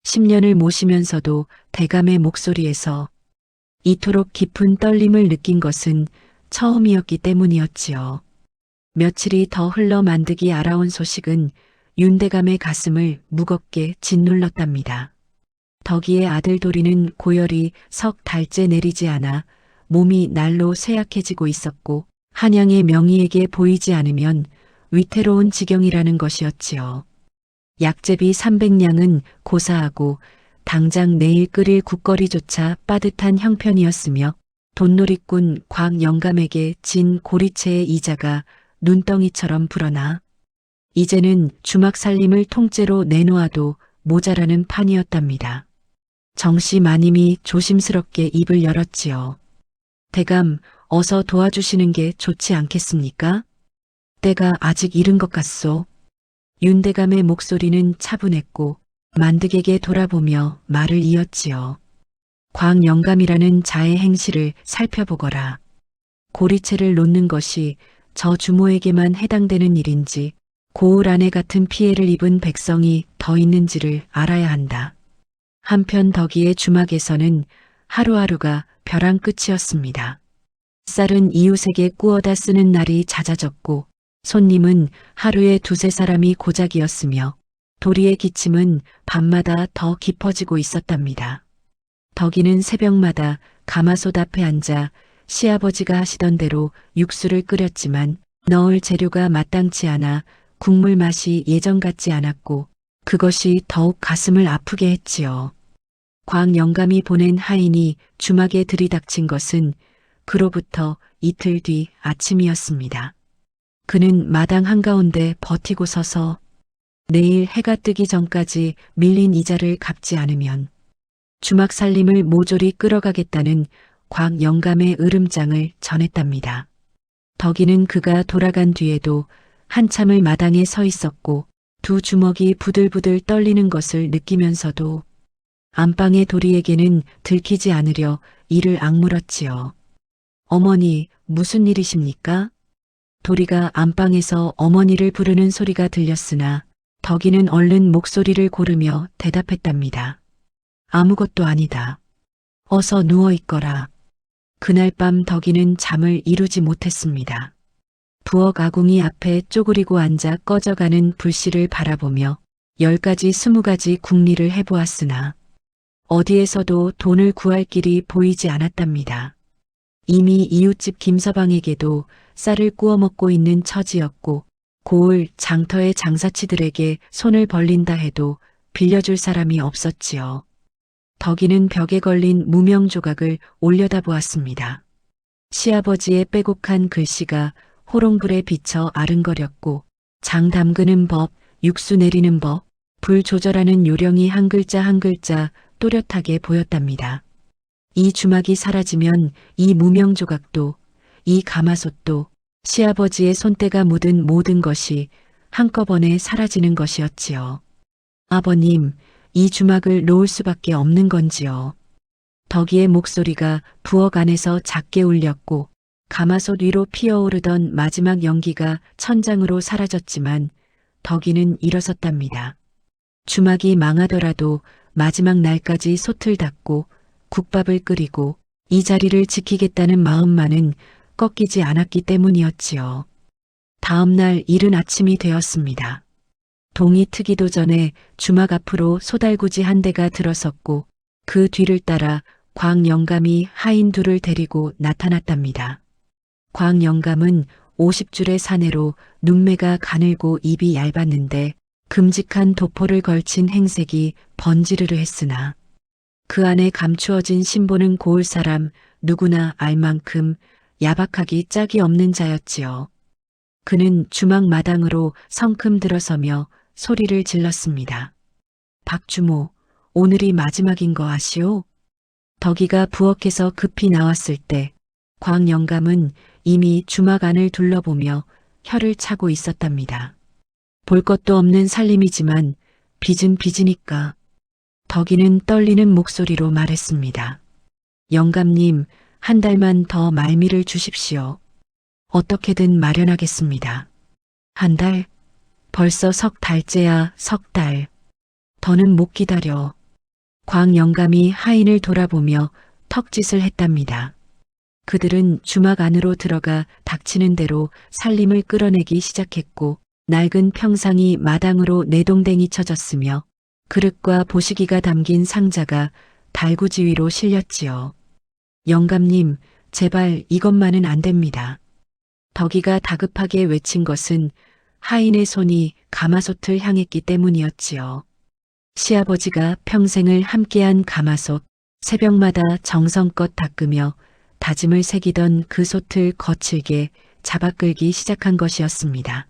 Speaker 1: 10년을 모시면서도 대감의 목소리에서 이토록 깊은 떨림을 느낀 것은 처음이었기 때문이었지요. 며칠이 더 흘러 만득이 알아온 소식은 윤대감의 가슴을 무겁게 짓눌렀답니다. 덕이의 아들 도리는 고열이 석 달째 내리지 않아 몸이 날로 쇠약해지고 있었고 한양의 명의에게 보이지 않으면 위태로운 지경이라는 것이었지요. 약제비 300냥은 고사하고 당장 내일 끓일 국거리조차 빠듯한 형편이었으며 돈놀이꾼 곽영감에게 진 고리채의 이자가 눈덩이처럼 불어나 이제는 주막 살림을 통째로 내놓아도 모자라는 판이었답니다. 정씨 마님이 조심스럽게 입을 열었지요. 대감, 어서 도와주시는 게 좋지 않겠습니까? 때가 아직 이른 것 같소. 윤대감의 목소리는 차분했고 만득에게 돌아보며 말을 이었지요. 광영감이라는 자의 행실을 살펴보거라. 고리채를 놓는 것이 저 주모에게만 해당되는 일인지 고을 아내 같은 피해를 입은 백성이 더 있는지를 알아야 한다. 한편 덕이의 주막에서는 하루하루가 벼랑 끝이었습니다. 쌀은 이웃에게 구워다 쓰는 날이 잦아졌고 손님은 하루에 두세 사람이 고작이었으며 도리의 기침은 밤마다 더 깊어지고 있었답니다. 덕이는 새벽마다 가마솥 앞에 앉아 시아버지가 하시던 대로 육수를 끓였지만 넣을 재료가 마땅치 않아 국물 맛이 예전 같지 않았고 그것이 더욱 가슴을 아프게 했지요. 광 영감이 보낸 하인이 주막에 들이닥친 것은 그로부터 이틀 뒤 아침이었습니다. 그는 마당 한가운데 버티고 서서 내일 해가 뜨기 전까지 밀린 이자를 갚지 않으면 주막 살림을 모조리 끌어가겠다는 광 영감의 으름장을 전했답니다. 덕이는 그가 돌아간 뒤에도 한참을 마당에 서 있었고 두 주먹이 부들부들 떨리는 것을 느끼면서도 안방의 도리에게는 들키지 않으려 이를 악물었지요. 어머니, 무슨 일이십니까? 도리가 안방에서 어머니를 부르는 소리가 들렸으나 덕이는 얼른 목소리를 고르며 대답했답니다. 아무것도 아니다. 어서 누워 있거라. 그날 밤 덕이는 잠을 이루지 못했습니다. 부엌 아궁이 앞에 쪼그리고 앉아 꺼져가는 불씨를 바라보며 10가지 20가지 궁리를 해보았으나 어디에서도 돈을 구할 길이 보이지 않았답니다. 이미 이웃집 김서방에게도 쌀을 구워 먹고 있는 처지였고 고을 장터의 장사치들에게 손을 벌린다 해도 빌려줄 사람이 없었지요. 덕이는 벽에 걸린 무명 조각을 올려다보았습니다. 시아버지의 빼곡한 글씨가 호롱불에 비쳐 아른거렸고 장 담그는 법, 육수 내리는 법, 불 조절하는 요령이 한 글자 한 글자 또렷하게 보였답니다. 이 주막이 사라지면 이 무명 조각도, 이 가마솥도, 시아버지의 손때가 묻은 모든 것이 한꺼번에 사라지는 것이었지요. 아버님, 이 주막을 놓을 수밖에 없는 건지요. 덕이의 목소리가 부엌 안에서 작게 울렸고 가마솥 위로 피어오르던 마지막 연기가 천장으로 사라졌지만 덕이는 일어섰답니다. 주막이 망하더라도 마지막 날까지 솥을 닦고 국밥을 끓이고 이 자리를 지키겠다는 마음만은 꺾이지 않았기 때문이었지요. 다음 날 이른 아침이 되었습니다. 동이 트기도 전에 주막 앞으로 소달구지 한 대가 들어섰고 그 뒤를 따라 광 영감이 하인 둘을 데리고 나타났답니다. 광 영감은 50줄의 사내로 눈매가 가늘고 입이 얇았는데 금직한 도포를 걸친 행색이 번지르르 했으나 그 안에 감추어진 신보는 고을 사람 누구나 알 만큼 야박하기 짝이 없는 자였지요. 그는 주막 마당으로 성큼 들어서며 소리를 질렀습니다. 박주모, 오늘이 마지막인 거 아시오? 덕이가 부엌에서 급히 나왔을 때 광 영감은 이미 주막 안을 둘러보며 혀를 차고 있었답니다. 볼 것도 없는 살림이지만 빚은 빚이니까. 덕이는 떨리는 목소리로 말했습니다. 영감님, 한 달만 더 말미를 주십시오. 어떻게든 마련하겠습니다. 한 달? 벌써 석 달째야, 석 달. 더는 못 기다려. 광 영감이 하인을 돌아보며 턱짓을 했답니다. 그들은 주막 안으로 들어가 닥치는 대로 살림을 끌어내기 시작했고 낡은 평상이 마당으로 내동댕이 쳐졌으며 그릇과 보시기가 담긴 상자가 달구지 위로 실렸지요. 영감님, 제발 이것만은 안 됩니다. 덕이가 다급하게 외친 것은 하인의 손이 가마솥을 향했기 때문이었지요. 시아버지가 평생을 함께한 가마솥, 새벽마다 정성껏 닦으며 다짐을 새기던 그 솥을 거칠게 잡아끌기 시작한 것이었습니다.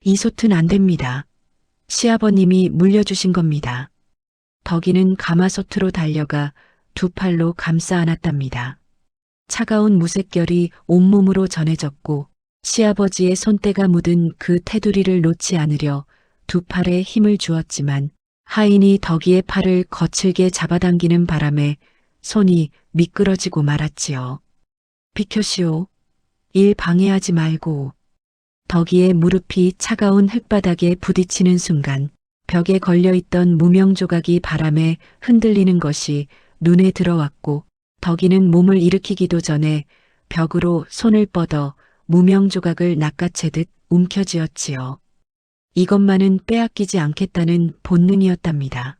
Speaker 1: 이 솥은 안 됩니다. 시아버님이 물려주신 겁니다. 덕이는 가마솥으로 달려가 두 팔로 감싸 안았답니다. 차가운 무색결이 온몸으로 전해졌고 시아버지의 손때가 묻은 그 테두리를 놓지 않으려 두 팔에 힘을 주었지만 하인이 덕이의 팔을 거칠게 잡아당기는 바람에 손이 미끄러지고 말았지요. 비켜시오. 일 방해하지 말고. 덕이의 무릎이 차가운 흙바닥에 부딪히는 순간 벽에 걸려있던 무명조각이 바람에 흔들리는 것이 눈에 들어왔고 덕이는 몸을 일으키기도 전에 벽으로 손을 뻗어 무명조각을 낚아채듯 움켜쥐었지요. 이것만은 빼앗기지 않겠다는 본능이었답니다.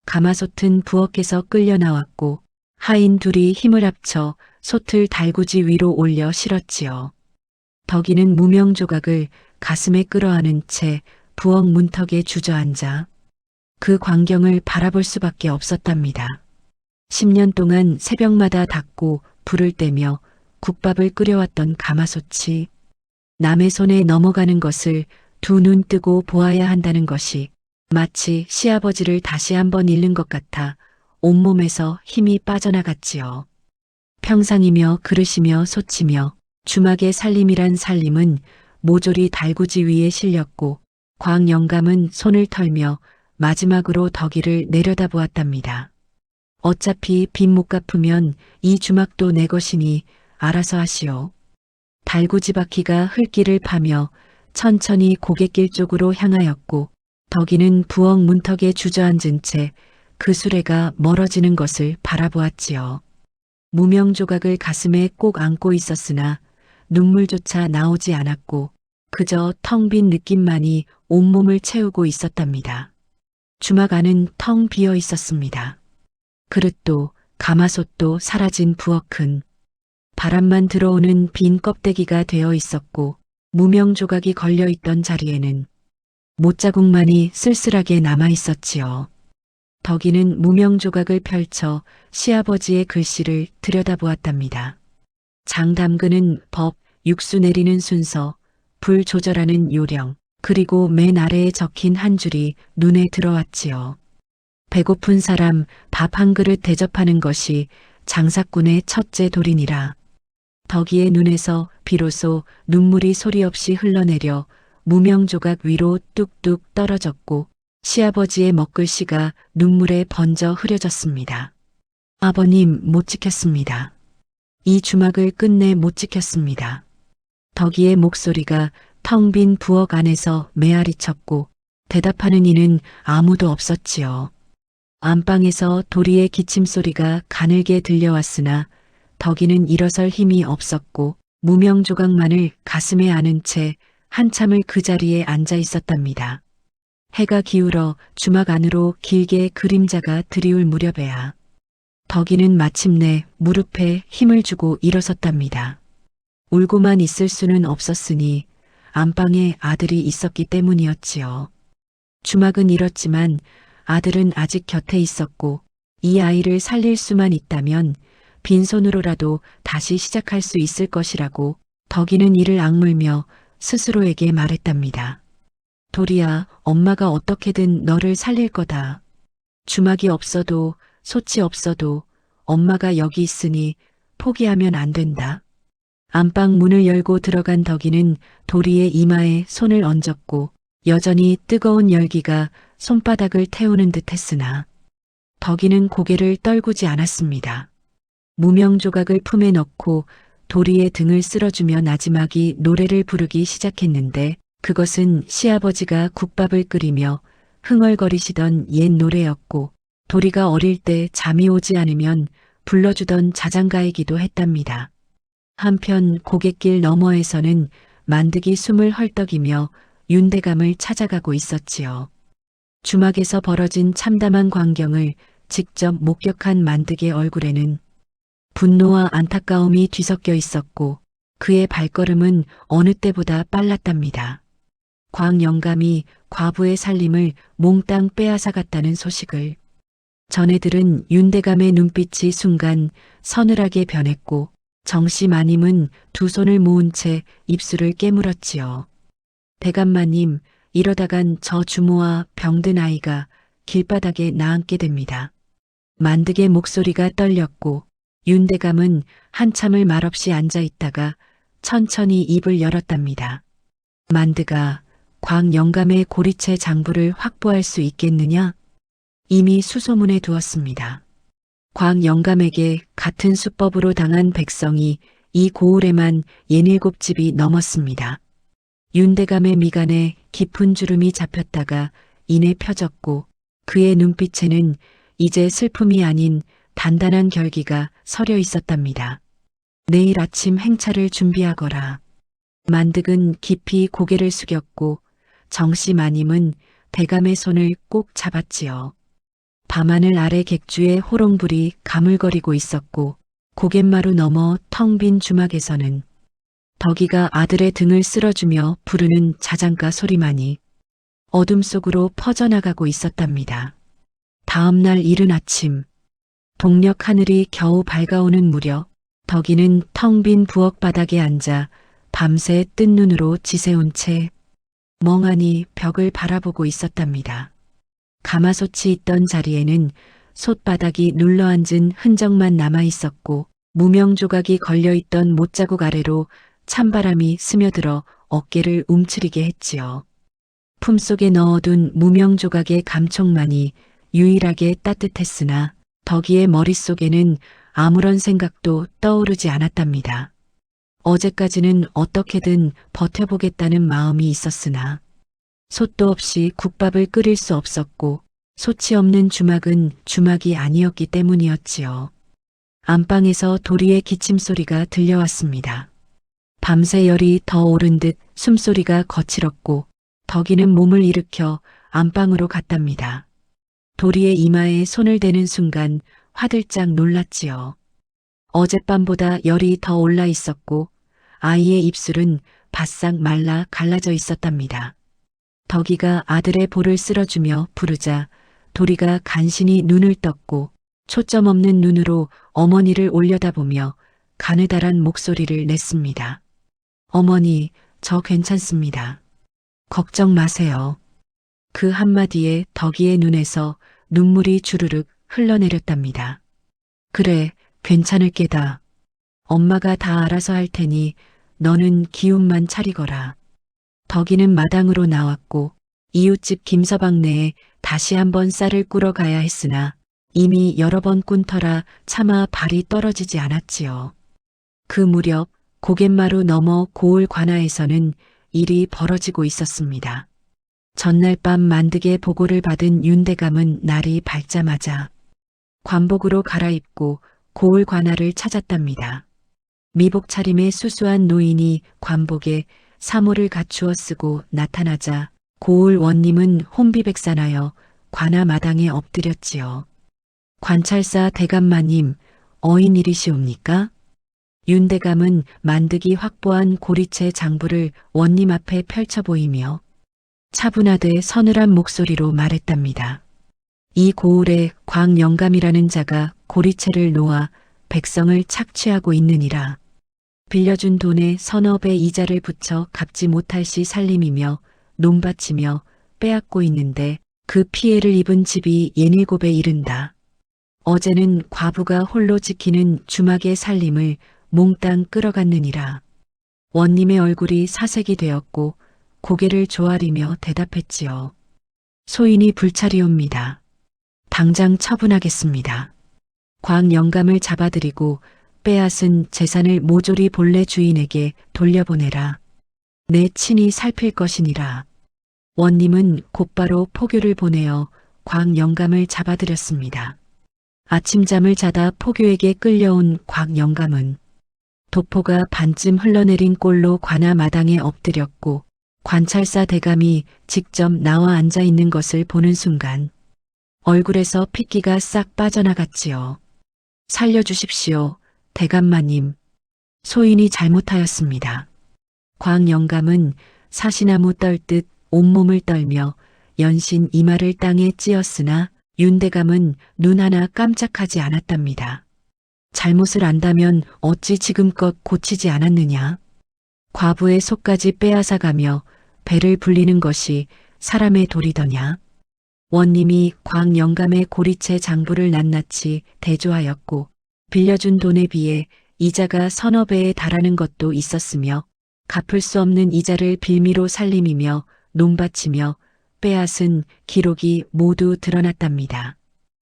Speaker 1: 가마솥은 부엌에서 끌려 나왔고 하인 둘이 힘을 합쳐 솥을 달구지 위로 올려 실었지요. 덕이는 무명조각을 가슴에 끌어안은 채 부엌 문턱에 주저앉아 그 광경을 바라볼 수밖에 없었답니다. 10년 동안 새벽마다 닦고 불을 떼며 국밥을 끓여왔던 가마솥이 남의 손에 넘어가는 것을 두 눈 뜨고 보아야 한다는 것이 마치 시아버지를 다시 한번 잃는 것 같아 온몸에서 힘이 빠져나갔지요. 평상이며 그릇이며 솥이며 주막의 살림이란 살림은 모조리 달구지 위에 실렸고 광 영감은 손을 털며 마지막으로 덕이를 내려다보았답니다. 어차피 빚 못 갚으면 이 주막도 내 것이니 알아서 하시오. 달구지 바퀴가 흙길을 파며 천천히 고갯길 쪽으로 향하였고 덕이는 부엌 문턱에 주저앉은 채 그 수레가 멀어지는 것을 바라보았지요. 무명조각을 가슴에 꼭 안고 있었으나 눈물조차 나오지 않았고 그저 텅 빈 느낌만이 온몸을 채우고 있었답니다. 주막 안은 텅 비어 있었습니다. 그릇도 가마솥도 사라진 부엌은 바람만 들어오는 빈 껍데기가 되어 있었고 무명조각이 걸려있던 자리에는 못자국만이 쓸쓸하게 남아 있었지요. 덕이는 무명조각을 펼쳐 시아버지의 글씨를 들여다보았답니다. 장 담그는 법, 육수 내리는 순서, 불 조절하는 요령, 그리고 맨 아래에 적힌 한 줄이 눈에 들어왔지요. 배고픈 사람 밥 한 그릇 대접하는 것이 장사꾼의 첫째 도리니라. 덕이의 눈에서 비로소 눈물이 소리 없이 흘러내려 무명조각 위로 뚝뚝 떨어졌고 시아버지의 먹글씨가 눈물에 번져 흐려졌습니다. 아버님 못 지켰습니다. 이 주막을 끝내 못 지켰습니다. 덕이의 목소리가 텅 빈 부엌 안에서 메아리쳤고 대답하는 이는 아무도 없었지요. 안방에서 도리의 기침소리가 가늘게 들려왔으나 덕이는 일어설 힘이 없었고 무명조각만을 가슴에 안은 채 한참을 그 자리에 앉아 있었답니다. 해가 기울어 주막 안으로 길게 그림자가 드리울 무렵에야 덕이는 마침내 무릎에 힘을 주고 일어섰답니다. 울고만 있을 수는 없었으니 안방에 아들이 있었기 때문이었지요. 주막은 잃었지만 아들은 아직 곁에 있었고 이 아이를 살릴 수만 있다면 빈손으로라도 다시 시작할 수 있을 것이라고 덕이는 이를 악물며 스스로에게 말했답니다. 도리야, 엄마가 어떻게든 너를 살릴 거다. 주막이 없어도 솥이 없어도 엄마가 여기 있으니 포기하면 안 된다. 안방 문을 열고 들어간 덕이는 도리의 이마에 손을 얹었고 여전히 뜨거운 열기가 손바닥을 태우는 듯 했으나 덕이는 고개를 떨구지 않았습니다. 무명조각을 품에 넣고 도리의 등을 쓸어주며 나지막이 노래를 부르기 시작했는데 그것은 시아버지가 국밥을 끓이며 흥얼거리시던 옛 노래였고 도리가 어릴 때 잠이 오지 않으면 불러주던 자장가이기도 했답니다. 한편 고갯길 너머에서는 만득이 숨을 헐떡이며 윤대감을 찾아가고 있었지요. 주막에서 벌어진 참담한 광경을 직접 목격한 만득의 얼굴에는 분노와 안타까움이 뒤섞여 있었고 그의 발걸음은 어느 때보다 빨랐답니다. 광 영감이 과부의 살림을 몽땅 빼앗아갔다는 소식을 전해 들은 윤대감의 눈빛이 순간 서늘하게 변했고 정씨 마님은 두 손을 모은 채 입술을 깨물었지요. 대감마님, 이러다간 저 주모와 병든 아이가 길바닥에 나앉게 됩니다. 만득의 목소리가 떨렸고 윤대감은 한참을 말없이 앉아 있다가 천천히 입을 열었답니다. 만드가 광 영감의 고리채 장부를 확보할 수 있겠느냐? 이미 수소문해 두었습니다. 광 영감에게 같은 수법으로 당한 백성이 이 고을에만 67집이 넘었습니다. 윤대감의 미간에 깊은 주름이 잡혔다가 이내 펴졌고 그의 눈빛에는 이제 슬픔이 아닌 단단한 결기가 서려 있었답니다. 내일 아침 행차를 준비하거라. 만득은 깊이 고개를 숙였고 정씨 마님은 대감의 손을 꼭 잡았지요. 밤하늘 아래 객주의 호롱불이 가물거리고 있었고 고갯마루 너머 텅 빈 주막에서는 덕이가 아들의 등을 쓸어주며 부르는 자장가 소리만이 어둠 속으로 퍼져나가고 있었답니다. 다음 날 이른 아침 동력 하늘이 겨우 밝아오는 무렵 덕이는 텅 빈 부엌 바닥에 앉아 밤새 뜬 눈으로 지새운 채 멍하니 벽을 바라보고 있었답니다. 가마솥이 있던 자리에는 솥바닥이 눌러앉은 흔적만 남아 있었고 무명 조각이 걸려있던 못자국 아래로 찬바람이 스며들어 어깨를 움츠리게 했지요. 품속에 넣어둔 무명 조각의 감촉만이 유일하게 따뜻했으나 덕이의 머릿속에는 아무런 생각도 떠오르지 않았답니다. 어제까지는 어떻게든 버텨보겠다는 마음이 있었으나 솥도 없이 국밥을 끓일 수 없었고 솥이 없는 주막은 주막이 아니었기 때문이었지요. 안방에서 도리의 기침소리가 들려왔습니다. 밤새 열이 더 오른 듯 숨소리가 거칠었고 덕이는 몸을 일으켜 안방으로 갔답니다. 도리의 이마에 손을 대는 순간 화들짝 놀랐지요. 어젯밤보다 열이 더 올라 있었고 아이의 입술은 바싹 말라 갈라져 있었답니다. 덕이가 아들의 볼을 쓸어주며 부르자 도리가 간신히 눈을 떴고 초점 없는 눈으로 어머니를 올려다보며 가느다란 목소리를 냈습니다. 어머니, 저 괜찮습니다. 걱정 마세요. 그 한마디에 덕이의 눈에서 눈물이 주르륵 흘러내렸답니다. 그래, 괜찮을 게다. 엄마가 다 알아서 할 테니 너는 기운만 차리거라. 덕이는 마당으로 나왔고 이웃집 김서방네에 다시 한번 쌀을 꾸러 가야 했으나 이미 여러 번 꾼터라 차마 발이 떨어지지 않았지요. 그 무렵 고갯마루 너머 고을 관아에서는 일이 벌어지고 있었습니다. 전날 밤 만득의 보고를 받은 윤대감은 날이 밝자마자 관복으로 갈아입고 고을 관아를 찾았답니다. 미복 차림의 수수한 노인이 관복에 사모를 갖추어 쓰고 나타나자 고을 원님은 혼비백산하여 관아 마당에 엎드렸지요. 관찰사 대감마님, 어인일이시옵니까? 윤대감은 만득이 확보한 고리채 장부를 원님 앞에 펼쳐 보이며 차분하되 서늘한 목소리로 말했답니다. 이 고을에 광영감이라는 자가 고리채를 놓아 백성을 착취하고 있느니라. 빌려준 돈에 서너 배 이자를 붙여 갚지 못할 시 살림이며 논바치며 빼앗고 있는데 그 피해를 입은 집이 예닐곱에 이른다. 어제는 과부가 홀로 지키는 주막의 살림을 몽땅 끌어갔느니라. 원님의 얼굴이 사색이 되었고 고개를 조아리며 대답했지요. 소인이 불찰이옵니다. 당장 처분하겠습니다. 광영감을 잡아들이고 빼앗은 재산을 모조리 본래 주인에게 돌려보내라. 내 친히 살필 것이니라. 원님은 곧바로 포교를 보내어 광영감을 잡아들였습니다. 아침잠을 자다 포교에게 끌려온 광영감은 도포가 반쯤 흘러내린 꼴로 관아 마당에 엎드렸고 관찰사 대감이 직접 나와 앉아 있는 것을 보는 순간 얼굴에서 핏기가 싹 빠져나갔지요. 살려주십시오, 대감마님. 소인이 잘못하였습니다. 광영감은 사시나무 떨듯 온몸을 떨며 연신 이마를 땅에 찧었으나 윤대감은 눈 하나 깜짝하지 않았답니다. 잘못을 안다면 어찌 지금껏 고치지 않았느냐. 과부의 속까지 빼앗아가며 배를 불리는 것이 사람의 도리더냐. 원님이 광영감의 고리채 장부를 낱낱이 대조하였고 빌려준 돈에 비해 이자가 서너 배에 달하는 것도 있었으며 갚을 수 없는 이자를 빌미로 살림이며 논바치며 빼앗은 기록이 모두 드러났답니다.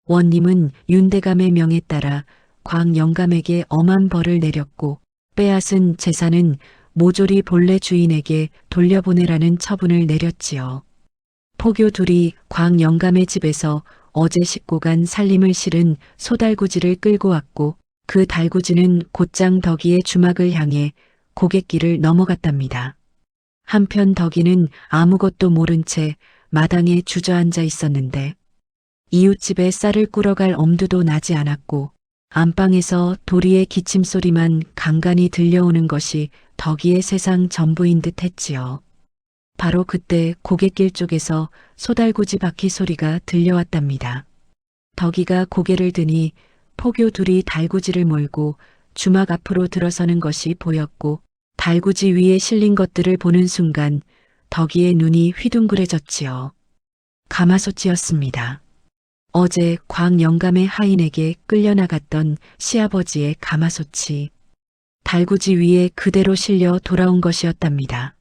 Speaker 1: 원님은 윤대감의 명에 따라 광영감에게 엄한 벌을 내렸고 빼앗은 재산은 모조리 본래 주인에게 돌려보내라는 처분을 내렸지요. 포교 둘이 광영감의 집에서 어제 싣고 간 살림을 실은 소달구지를 끌고 왔고 그 달구지는 곧장 덕이의 주막을 향해 고갯길을 넘어갔답니다. 한편 덕이는 아무것도 모른 채 마당에 주저앉아 있었는데 이웃집에 쌀을 꾸러갈 엄두도 나지 않았고 안방에서 도리의 기침소리만 간간히 들려오는 것이 덕이의 세상 전부인 듯 했지요. 바로 그때 고갯길 쪽에서 소달구지 바퀴 소리가 들려왔답니다. 덕이가 고개를 드니 포교 둘이 달구지를 몰고 주막 앞으로 들어서는 것이 보였고 달구지 위에 실린 것들을 보는 순간 덕이의 눈이 휘둥그레졌지요. 가마솥이었습니다. 어제 광 영감의 하인에게 끌려나갔던 시아버지의 가마솥이 달구지 위에 그대로 실려 돌아온 것이었답니다.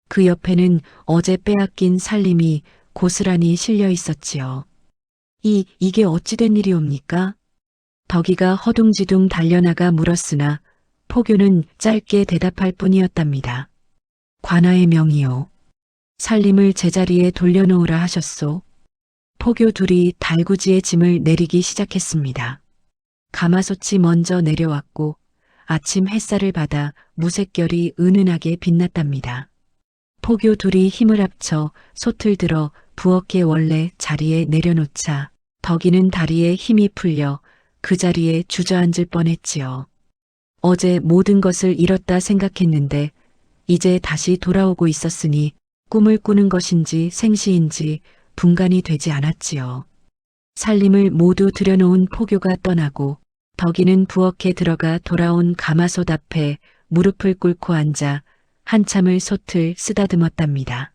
Speaker 1: 그 옆에는 어제 빼앗긴 살림이 고스란히 실려 있었지요. 이게 어찌된 일이옵니까? 덕이가 허둥지둥 달려나가 물었으나 포교는 짧게 대답할 뿐이었답니다. 관아의 명이요. 살림을 제자리에 돌려놓으라 하셨소. 포교 둘이 달구지의 짐을 내리기 시작했습니다. 가마솥이 먼저 내려왔고 아침 햇살을 받아 무색결이 은은하게 빛났답니다. 포교 둘이 힘을 합쳐 솥을 들어 부엌의 원래 자리에 내려놓자 덕이는 다리에 힘이 풀려 그 자리에 주저앉을 뻔했지요. 어제 모든 것을 잃었다 생각했는데 이제 다시 돌아오고 있었으니 꿈을 꾸는 것인지 생시인지 분간이 되지 않았지요. 살림을 모두 들여놓은 포교가 떠나고 덕이는 부엌에 들어가 돌아온 가마솥 앞에 무릎을 꿇고 앉아 한참을 솥을 쓰다듬었답니다.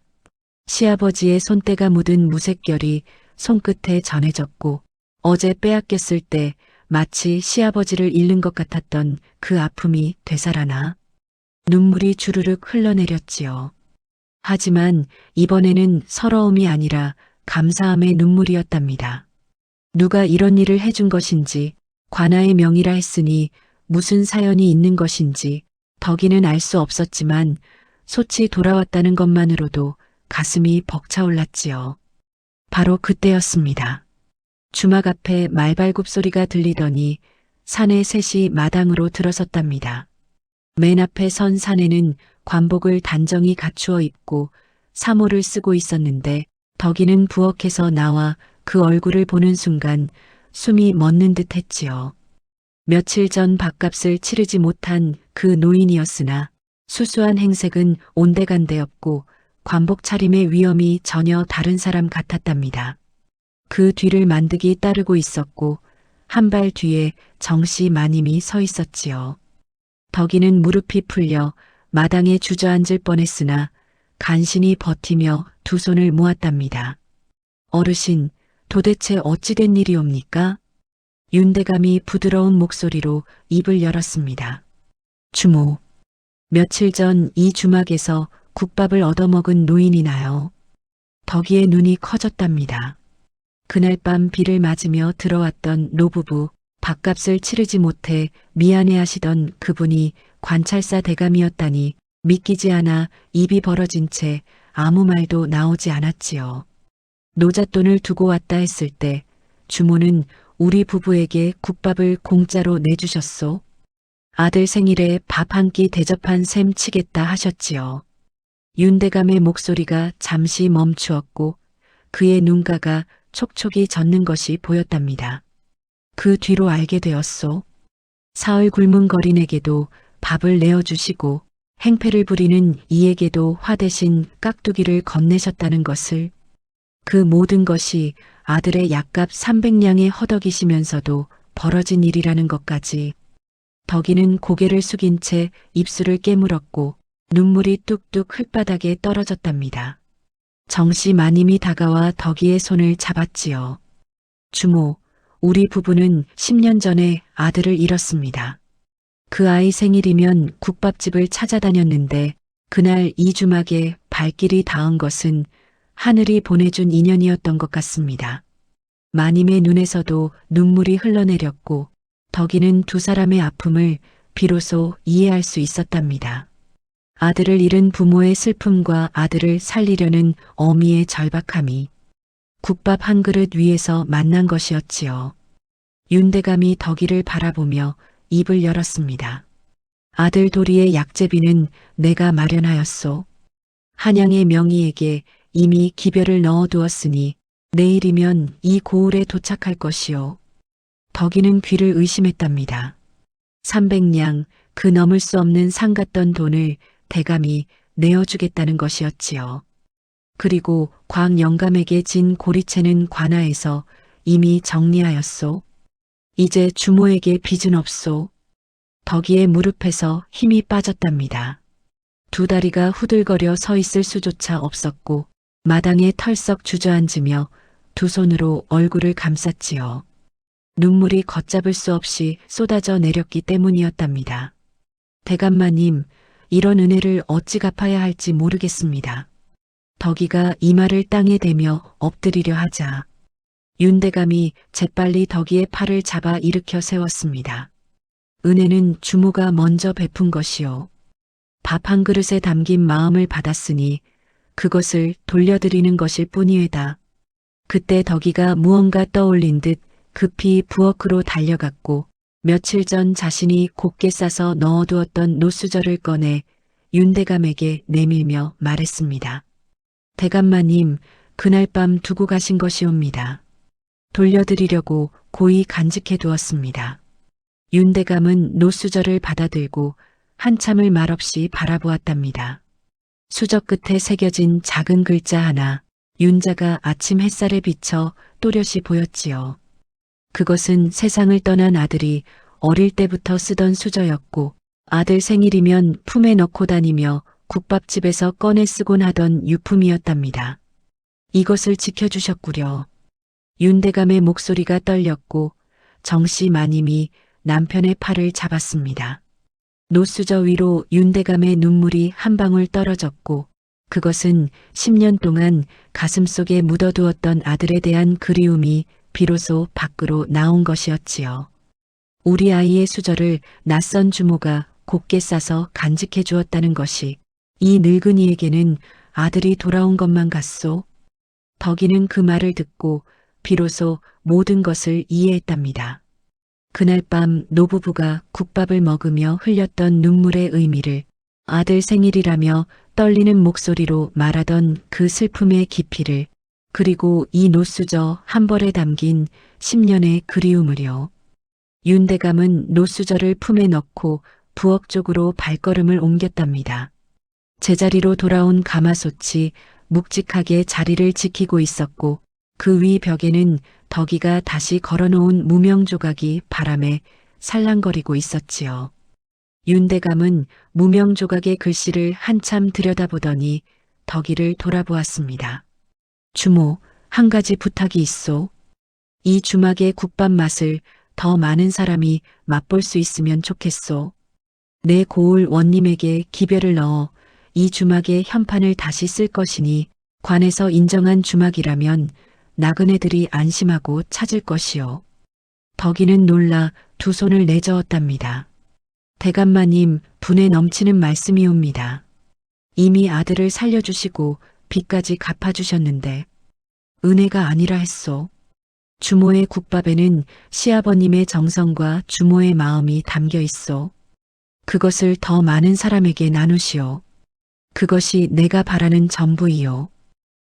Speaker 1: 시아버지의 손때가 묻은 무색결이 손끝에 전해졌고 어제 빼앗겼을 때 마치 시아버지를 잃는 것 같았던 그 아픔이 되살아나 눈물이 주르륵 흘러내렸지요. 하지만 이번에는 서러움이 아니라 감사함의 눈물이었답니다. 누가 이런 일을 해준 것인지 관아의 명이라 했으니 무슨 사연이 있는 것인지 덕이는 알 수 없었지만 솥이 돌아왔다는 것만으로도 가슴이 벅차올랐지요. 바로 그때였습니다. 주막 앞에 말발굽 소리가 들리더니 사내 셋이 마당으로 들어섰답니다. 맨 앞에 선 사내는 관복을 단정히 갖추어 입고 사모를 쓰고 있었는데 덕이는 부엌에서 나와 그 얼굴을 보는 순간 숨이 멎는 듯 했지요. 며칠 전 밥값을 치르지 못한 그 노인이었으나 수수한 행색은 온데간데 없고 관복 차림의 위엄이 전혀 다른 사람 같았답니다. 그 뒤를 만득이 따르고 있었고 한 발 뒤에 정씨 마님이 서 있었지요. 덕이는 무릎이 풀려 마당에 주저앉을 뻔했으나 간신히 버티며 두 손을 모았답니다. 어르신, 도대체 어찌된 일이옵니까? 윤대감이 부드러운 목소리로 입을 열었습니다. 주모, 며칠 전 이 주막에서 국밥을 얻어먹은 노인이나요. 덕이의 눈이 커졌답니다. 그날 밤 비를 맞으며 들어왔던 노부부, 밥값을 치르지 못해 미안해하시던 그분이 관찰사 대감이었다니 믿기지 않아 입이 벌어진 채 아무 말도 나오지 않았지요. 노잣돈을 두고 왔다 했을 때 주모는 우리 부부에게 국밥을 공짜로 내주셨소. 아들 생일에 밥 한 끼 대접한 셈 치겠다 하셨지요. 윤대감의 목소리가 잠시 멈추었고 그의 눈가가 촉촉이 젖는 것이 보였답니다. 그 뒤로 알게 되었소. 사흘 굶은 거린에게도 밥을 내어주시고 행패를 부리는 이에게도 화 대신 깍두기를 건네셨다는 것을. 그 모든 것이 아들의 약값 300냥에 허덕이시면서도 벌어진 일이라는 것까지. 덕이는 고개를 숙인 채 입술을 깨물었고 눈물이 뚝뚝 흙바닥에 떨어졌답니다. 정씨 마님이 다가와 덕이의 손을 잡았지요. 주모, 우리 부부는 10년 전에 아들을 잃었습니다. 그 아이 생일이면 국밥집을 찾아다녔는데 그날 이 주막에 발길이 닿은 것은 하늘이 보내준 인연이었던 것 같습니다. 마님의 눈에서도 눈물이 흘러내렸고 덕이는 두 사람의 아픔을 비로소 이해할 수 있었답니다. 아들을 잃은 부모의 슬픔과 아들을 살리려는 어미의 절박함이 국밥 한 그릇 위에서 만난 것이었지요. 윤대감이 덕이를 바라보며 입을 열었습니다. 아들 도리의 약제비는 내가 마련하였소. 한양의 명의에게 이미 기별을 넣어두었으니 내일이면 이 고을에 도착할 것이요. 덕이는 귀를 의심했답니다. 300냥, 그 넘을 수 없는 상 같던 돈을 대감이 내어주겠다는 것이었지요. 그리고 광 영감에게 진 고리채는 관아에서 이미 정리하였소. 이제 주모에게 빚은 없소. 덕이의 무릎에서 힘이 빠졌답니다. 두 다리가 후들거려 서 있을 수조차 없었고 마당에 털썩 주저앉으며 두 손으로 얼굴을 감쌌지요. 눈물이 걷잡을 수 없이 쏟아져 내렸기 때문이었답니다. 대감마님, 이런 은혜를 어찌 갚아야 할지 모르겠습니다. 덕이가 이마를 땅에 대며 엎드리려 하자 윤대감이 재빨리 덕이의 팔을 잡아 일으켜 세웠습니다. 은혜는 주모가 먼저 베푼 것이요. 밥 한 그릇에 담긴 마음을 받았으니 그것을 돌려드리는 것일 뿐이외다. 그때 덕이가 무언가 떠올린 듯 급히 부엌으로 달려갔고 며칠 전 자신이 곱게 싸서 넣어두었던 노수저를 꺼내 윤대감에게 내밀며 말했습니다. 대감마님, 그날 밤 두고 가신 것이옵니다. 돌려드리려고 고이 간직해 두었습니다. 윤대감은 노수저를 받아들고 한참을 말없이 바라보았답니다. 수저 끝에 새겨진 작은 글자 하나, 윤자가 아침 햇살에 비쳐 또렷이 보였지요. 그것은 세상을 떠난 아들이 어릴 때부터 쓰던 수저였고 아들 생일이면 품에 넣고 다니며 국밥집에서 꺼내 쓰곤 하던 유품이었답니다. 이것을 지켜주셨구려. 윤대감의 목소리가 떨렸고 정씨 마님이 남편의 팔을 잡았습니다. 노수저 위로 윤대감의 눈물이 한 방울 떨어졌고 그것은 10년 동안 가슴속에 묻어두었던 아들에 대한 그리움이 비로소 밖으로 나온 것이었지요. 우리 아이의 수저를 낯선 주모가 곱게 싸서 간직해 주었다는 것이 이 늙은이에게는 아들이 돌아온 것만 같소. 덕이는 그 말을 듣고 비로소 모든 것을 이해했답니다. 그날 밤 노부부가 국밥을 먹으며 흘렸던 눈물의 의미를 아들 생일이라며 떨리는 목소리로 말하던 그 슬픔의 깊이를 그리고 이 노수저 한 벌에 담긴 10년의 그리움을요. 윤대감은 노수저를 품에 넣고 부엌 쪽으로 발걸음을 옮겼답니다. 제자리로 돌아온 가마솥이 묵직하게 자리를 지키고 있었고 그 위 벽에는 덕이가 다시 걸어놓은 무명 조각이 바람에 살랑거리고 있었지요. 윤대감은 무명 조각의 글씨를 한참 들여다보더니 덕이를 돌아보았습니다. 주모, 한 가지 부탁이 있소. 이 주막의 국밥 맛을 더 많은 사람이 맛볼 수 있으면 좋겠소. 내 고을 원님에게 기별을 넣어 이 주막의 현판을 다시 쓸 것이니 관에서 인정한 주막이라면 나그네들이 안심하고 찾을 것이요. 덕이는 놀라 두 손을 내저었답니다. 대감마님, 분에 넘치는 말씀이옵니다. 이미 아들을 살려주시고 빚까지 갚아주셨는데 은혜가 아니라 했소. 주모의 국밥에는 시아버님의 정성과 주모의 마음이 담겨 있소. 그것을 더 많은 사람에게 나누시오. 그것이 내가 바라는 전부이요.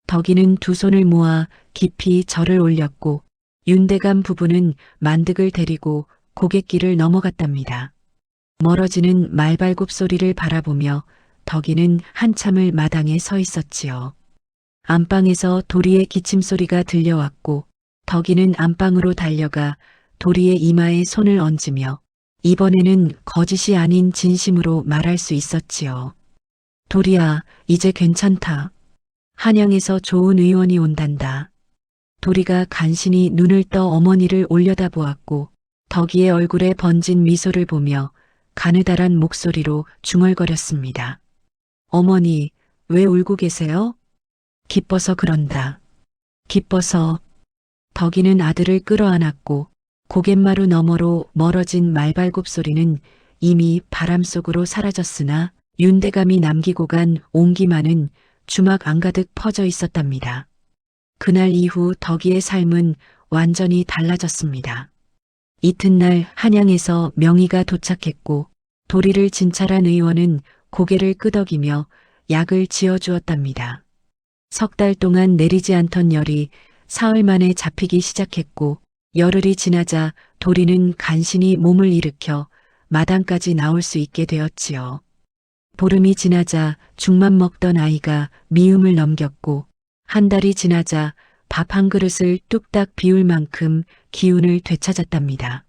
Speaker 1: 덕이는 두 손을 모아 깊이 절을 올렸고 윤대감 부부는 만득을 데리고 고갯길을 넘어갔답니다. 멀어지는 말발굽 소리를 바라보며 덕이는 한참을 마당에 서 있었지요. 안방에서 도리의 기침소리가 들려왔고 덕이는 안방으로 달려가 도리의 이마에 손을 얹으며 이번에는 거짓이 아닌 진심으로 말할 수 있었지요. 도리야, 이제 괜찮다. 한양에서 좋은 의원이 온단다. 도리가 간신히 눈을 떠 어머니를 올려다보았고 덕이의 얼굴에 번진 미소를 보며 가느다란 목소리로 중얼거렸습니다. 어머니, 왜 울고 계세요? 기뻐서 그런다. 기뻐서. 덕이는 아들을 끌어안았고 고갯마루 너머로 멀어진 말발굽 소리는 이미 바람 속으로 사라졌으나 윤대감이 남기고 간 온기만은 주막 안가득 퍼져 있었답니다. 그날 이후 덕이의 삶은 완전히 달라졌습니다. 이튿날 한양에서 명의가 도착했고 도리를 진찰한 의원은 고개를 끄덕이며 약을 지어주었답니다. 석 달 동안 내리지 않던 열이 사흘 만에 잡히기 시작했고 열흘이 지나자 도리는 간신히 몸을 일으켜 마당까지 나올 수 있게 되었지요. 보름이 지나자 죽만 먹던 아이가 미음을 넘겼고 한 달이 지나자 밥 한 그릇을 뚝딱 비울 만큼 기운을 되찾았답니다.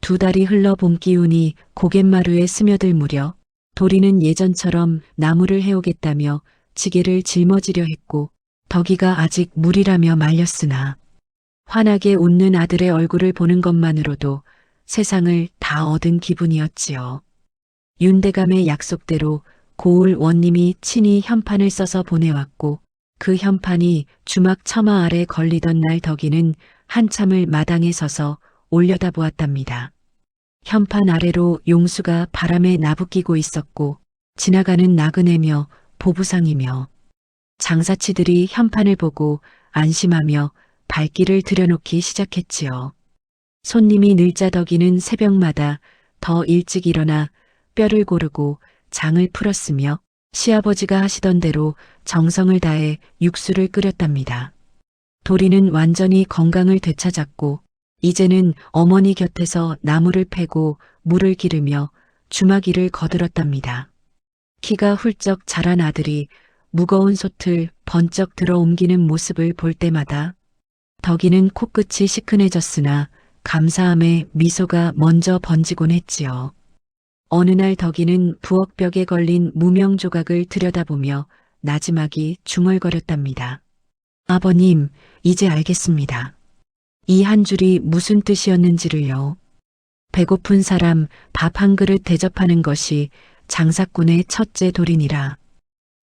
Speaker 1: 두 달이 흘러 봄 기운이 고갯마루에 스며들 무렵 도리는 예전처럼 나무를 해오겠다며 지게를 짊어지려 했고 덕이가 아직 무리라며 말렸으나 환하게 웃는 아들의 얼굴을 보는 것만으로도 세상을 다 얻은 기분이었지요. 윤대감의 약속대로 고을 원님이 친히 현판을 써서 보내왔고 그 현판이 주막 처마 아래 걸리던 날 덕이는 한참을 마당에 서서 올려다보았답니다. 현판 아래로 용수가 바람에 나부끼고 있었고 지나가는 나그네며 보부상이며 장사치들이 현판을 보고 안심하며 발길을 들여놓기 시작했지요. 손님이 늘자 덕이는 새벽마다 더 일찍 일어나 뼈를 고르고 장을 풀었으며 시아버지가 하시던 대로 정성을 다해 육수를 끓였답니다. 도리는 완전히 건강을 되찾았고 이제는 어머니 곁에서 나무를 패고 물을 기르며 주마기를 거들었답니다. 키가 훌쩍 자란 아들이 무거운 솥을 번쩍 들어 옮기는 모습을 볼 때마다 덕이는 코끝이 시큰해졌으나 감사함에 미소가 먼저 번지곤 했지요. 어느 날 덕이는 부엌벽에 걸린 무명 조각을 들여다보며 나지막이 중얼거렸답니다. 아버님, 이제 알겠습니다. 이 한 줄이 무슨 뜻이었는지를요. 배고픈 사람 밥 한 그릇 대접하는 것이 장사꾼의 첫째 도리니라.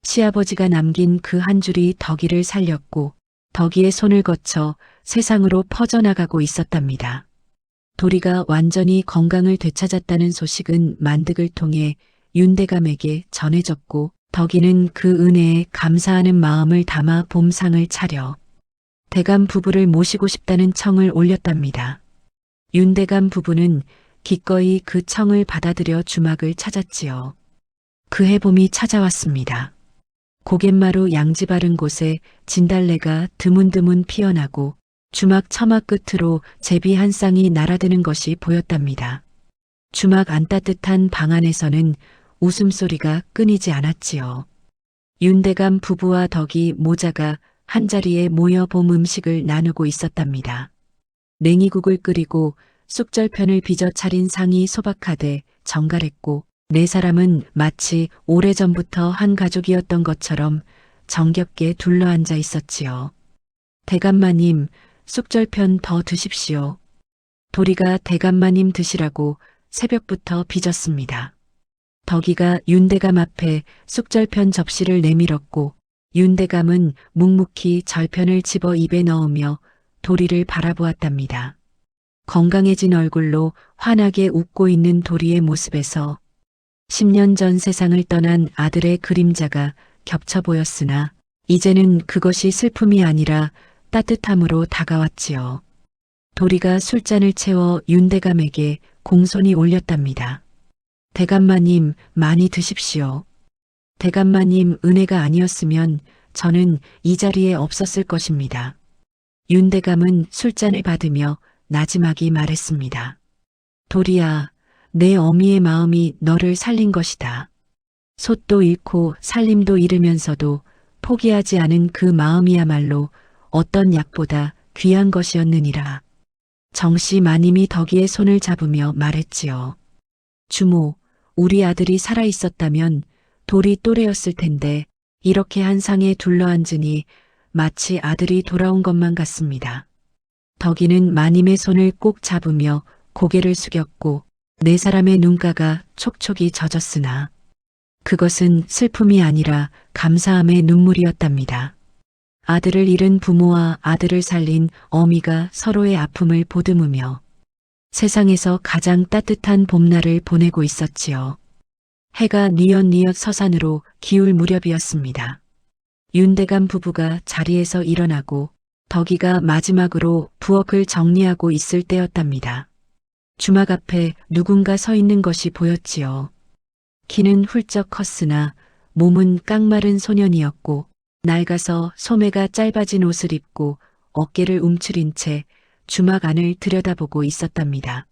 Speaker 1: 시아버지가 남긴 그 한 줄이 덕이를 살렸고 덕이의 손을 거쳐 세상으로 퍼져나가고 있었답니다. 도리가 완전히 건강을 되찾았다는 소식은 만득을 통해 윤대감에게 전해졌고 덕이는 그 은혜에 감사하는 마음을 담아 봄상을 차려 대감 부부를 모시고 싶다는 청을 올렸답니다. 윤대감 부부는 기꺼이 그 청을 받아들여 주막을 찾았지요. 그 해봄이 찾아왔습니다. 고갯마루 양지 바른 곳에 진달래가 드문드문 피어나고 주막 처마 끝으로 제비 한 쌍이 날아드는 것이 보였답니다. 주막 안 따뜻한 방 안에서는 웃음소리가 끊이지 않았지요. 윤대감 부부와 덕이 모자가 한자리에 모여 봄 음식을 나누고 있었답니다. 냉이국을 끓이고 쑥절편을 빚어 차린 상이 소박하되 정갈했고 네 사람은 마치 오래전부터 한 가족이었던 것처럼 정겹게 둘러앉아 있었지요. 대감마님, 쑥절편 더 드십시오. 도리가 대감마님 드시라고 새벽부터 빚었습니다. 덕이가 윤대감 앞에 쑥절편 접시를 내밀었고 윤대감은 묵묵히 절편을 집어 입에 넣으며 도리를 바라보았답니다. 건강해진 얼굴로 환하게 웃고 있는 도리의 모습에서 10년 전 세상을 떠난 아들의 그림자가 겹쳐 보였으나 이제는 그것이 슬픔이 아니라 따뜻함으로 다가왔지요. 도리가 술잔을 채워 윤대감에게 공손히 올렸답니다. 대감마님 많이 드십시오. 대감마님 은혜가 아니었으면 저는 이 자리에 없었을 것입니다. 윤대감은 술잔을 받으며 나지막이 말했습니다. 도리야, 내 어미의 마음이 너를 살린 것이다. 솥도 잃고 살림도 잃으면서도 포기하지 않은 그 마음이야말로 어떤 약보다 귀한 것이었느니라. 정씨 마님이 덕이의 손을 잡으며 말했지요. 주모, 우리 아들이 살아있었다면 돌이 또래였을 텐데 이렇게 한 상에 둘러앉으니 마치 아들이 돌아온 것만 같습니다. 덕이는 마님의 손을 꼭 잡으며 고개를 숙였고 네 사람의 눈가가 촉촉이 젖었으나 그것은 슬픔이 아니라 감사함의 눈물이었답니다. 아들을 잃은 부모와 아들을 살린 어미가 서로의 아픔을 보듬으며 세상에서 가장 따뜻한 봄날을 보내고 있었지요. 해가 뉘엿뉘엿 서산으로 기울 무렵이었습니다. 윤대감 부부가 자리에서 일어나고 덕이가 마지막으로 부엌을 정리하고 있을 때였답니다. 주막 앞에 누군가 서 있는 것이 보였지요. 키는 훌쩍 컸으나 몸은 깡마른 소년이었고 낡아서 소매가 짧아진 옷을 입고 어깨를 움츠린 채 주막 안을 들여다보고 있었답니다.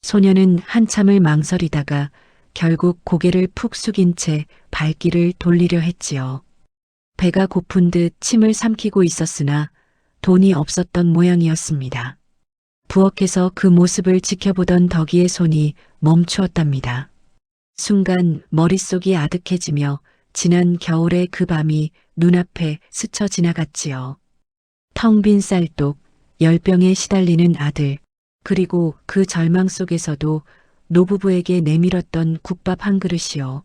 Speaker 1: 소년은 한참을 망설이다가 결국 고개를 푹 숙인 채 발길을 돌리려 했지요. 배가 고픈 듯 침을 삼키고 있었으나 돈이 없었던 모양이었습니다. 부엌에서 그 모습을 지켜보던 덕이의 손이 멈추었답니다. 순간 머릿속이 아득해지며 지난 겨울의 그 밤이 눈앞에 스쳐 지나갔지요. 텅 빈 쌀독, 열병에 시달리는 아들, 그리고 그 절망 속에서도 노부부에게 내밀었던 국밥 한 그릇이요.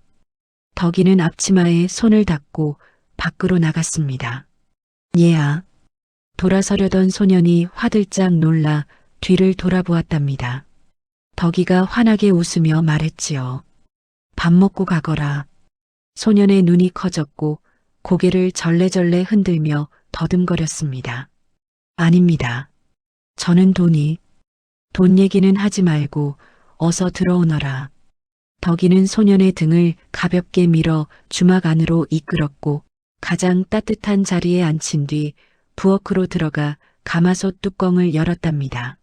Speaker 1: 덕이는 앞치마에 손을 닦고 밖으로 나갔습니다. 얘야. 돌아서려던 소년이 화들짝 놀라 뒤를 돌아보았답니다. 덕이가 환하게 웃으며 말했지요. 밥 먹고 가거라. 소년의 눈이 커졌고 고개를 절레절레 흔들며 더듬거렸습니다. 아닙니다. 저는 돈 얘기는 하지 말고 어서 들어오너라. 덕이는 소년의 등을 가볍게 밀어 주막 안으로 이끌었고 가장 따뜻한 자리에 앉힌 뒤 부엌으로 들어가 가마솥 뚜껑을 열었답니다.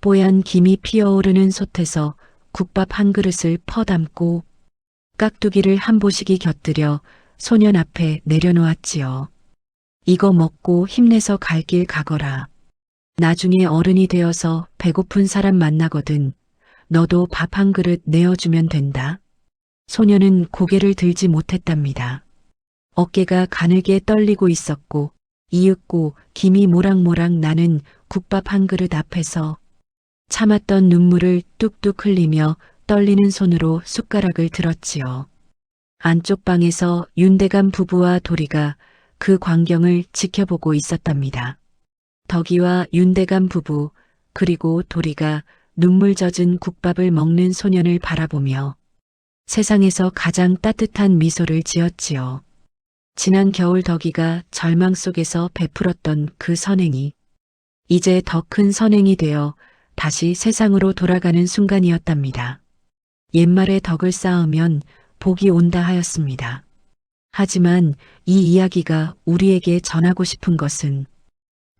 Speaker 1: 뽀얀 김이 피어오르는 솥에서 국밥 한 그릇을 퍼담고 깍두기를 한 보시기 곁들여 소년 앞에 내려놓았지요. 이거 먹고 힘내서 갈 길 가거라. 나중에 어른이 되어서 배고픈 사람 만나거든 너도 밥 한 그릇 내어주면 된다. 소년은 고개를 들지 못했답니다. 어깨가 가늘게 떨리고 있었고 이윽고 김이 모락모락 나는 국밥 한 그릇 앞에서 참았던 눈물을 뚝뚝 흘리며 떨리는 손으로 숟가락을 들었지요. 안쪽 방에서 윤대감 부부와 도리가 그 광경을 지켜보고 있었답니다. 덕이와 윤대감 부부 그리고 도리가 눈물 젖은 국밥을 먹는 소년을 바라보며 세상에서 가장 따뜻한 미소를 지었지요. 지난 겨울 덕이가 절망 속에서 베풀었던 그 선행이 이제 더 큰 선행이 되어 다시 세상으로 돌아가는 순간이었답니다. 옛말에 덕을 쌓으면 복이 온다 하였습니다. 하지만 이 이야기가 우리에게 전하고 싶은 것은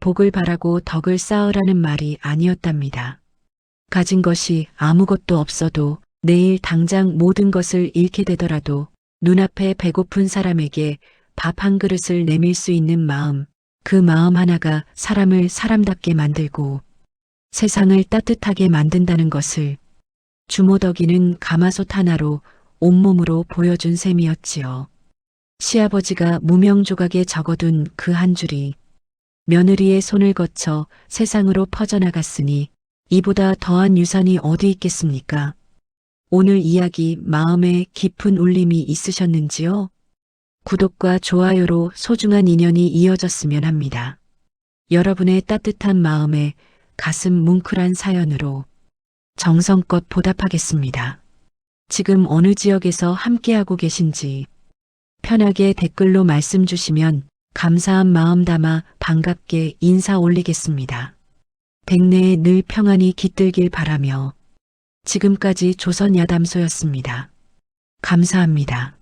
Speaker 1: 복을 바라고 덕을 쌓으라는 말이 아니었답니다. 가진 것이 아무것도 없어도 내일 당장 모든 것을 잃게 되더라도 눈앞에 배고픈 사람에게 밥 한 그릇을 내밀 수 있는 마음, 그 마음 하나가 사람을 사람답게 만들고 세상을 따뜻하게 만든다는 것을 주모덕이는 가마솥 하나로 온몸으로 보여준 셈이었지요. 시아버지가 무명조각에 적어둔 그 한 줄이 며느리의 손을 거쳐 세상으로 퍼져나갔으니 이보다 더한 유산이 어디 있겠습니까? 오늘 이야기 마음에 깊은 울림이 있으셨는지요? 구독과 좋아요로 소중한 인연이 이어졌으면 합니다. 여러분의 따뜻한 마음에 가슴 뭉클한 사연으로 정성껏 보답하겠습니다. 지금 어느 지역에서 함께하고 계신지 편하게 댓글로 말씀 주시면 감사한 마음 담아 반갑게 인사 올리겠습니다. 백내에 늘 평안이 깃들길 바라며 지금까지 조선야담소였습니다. 감사합니다.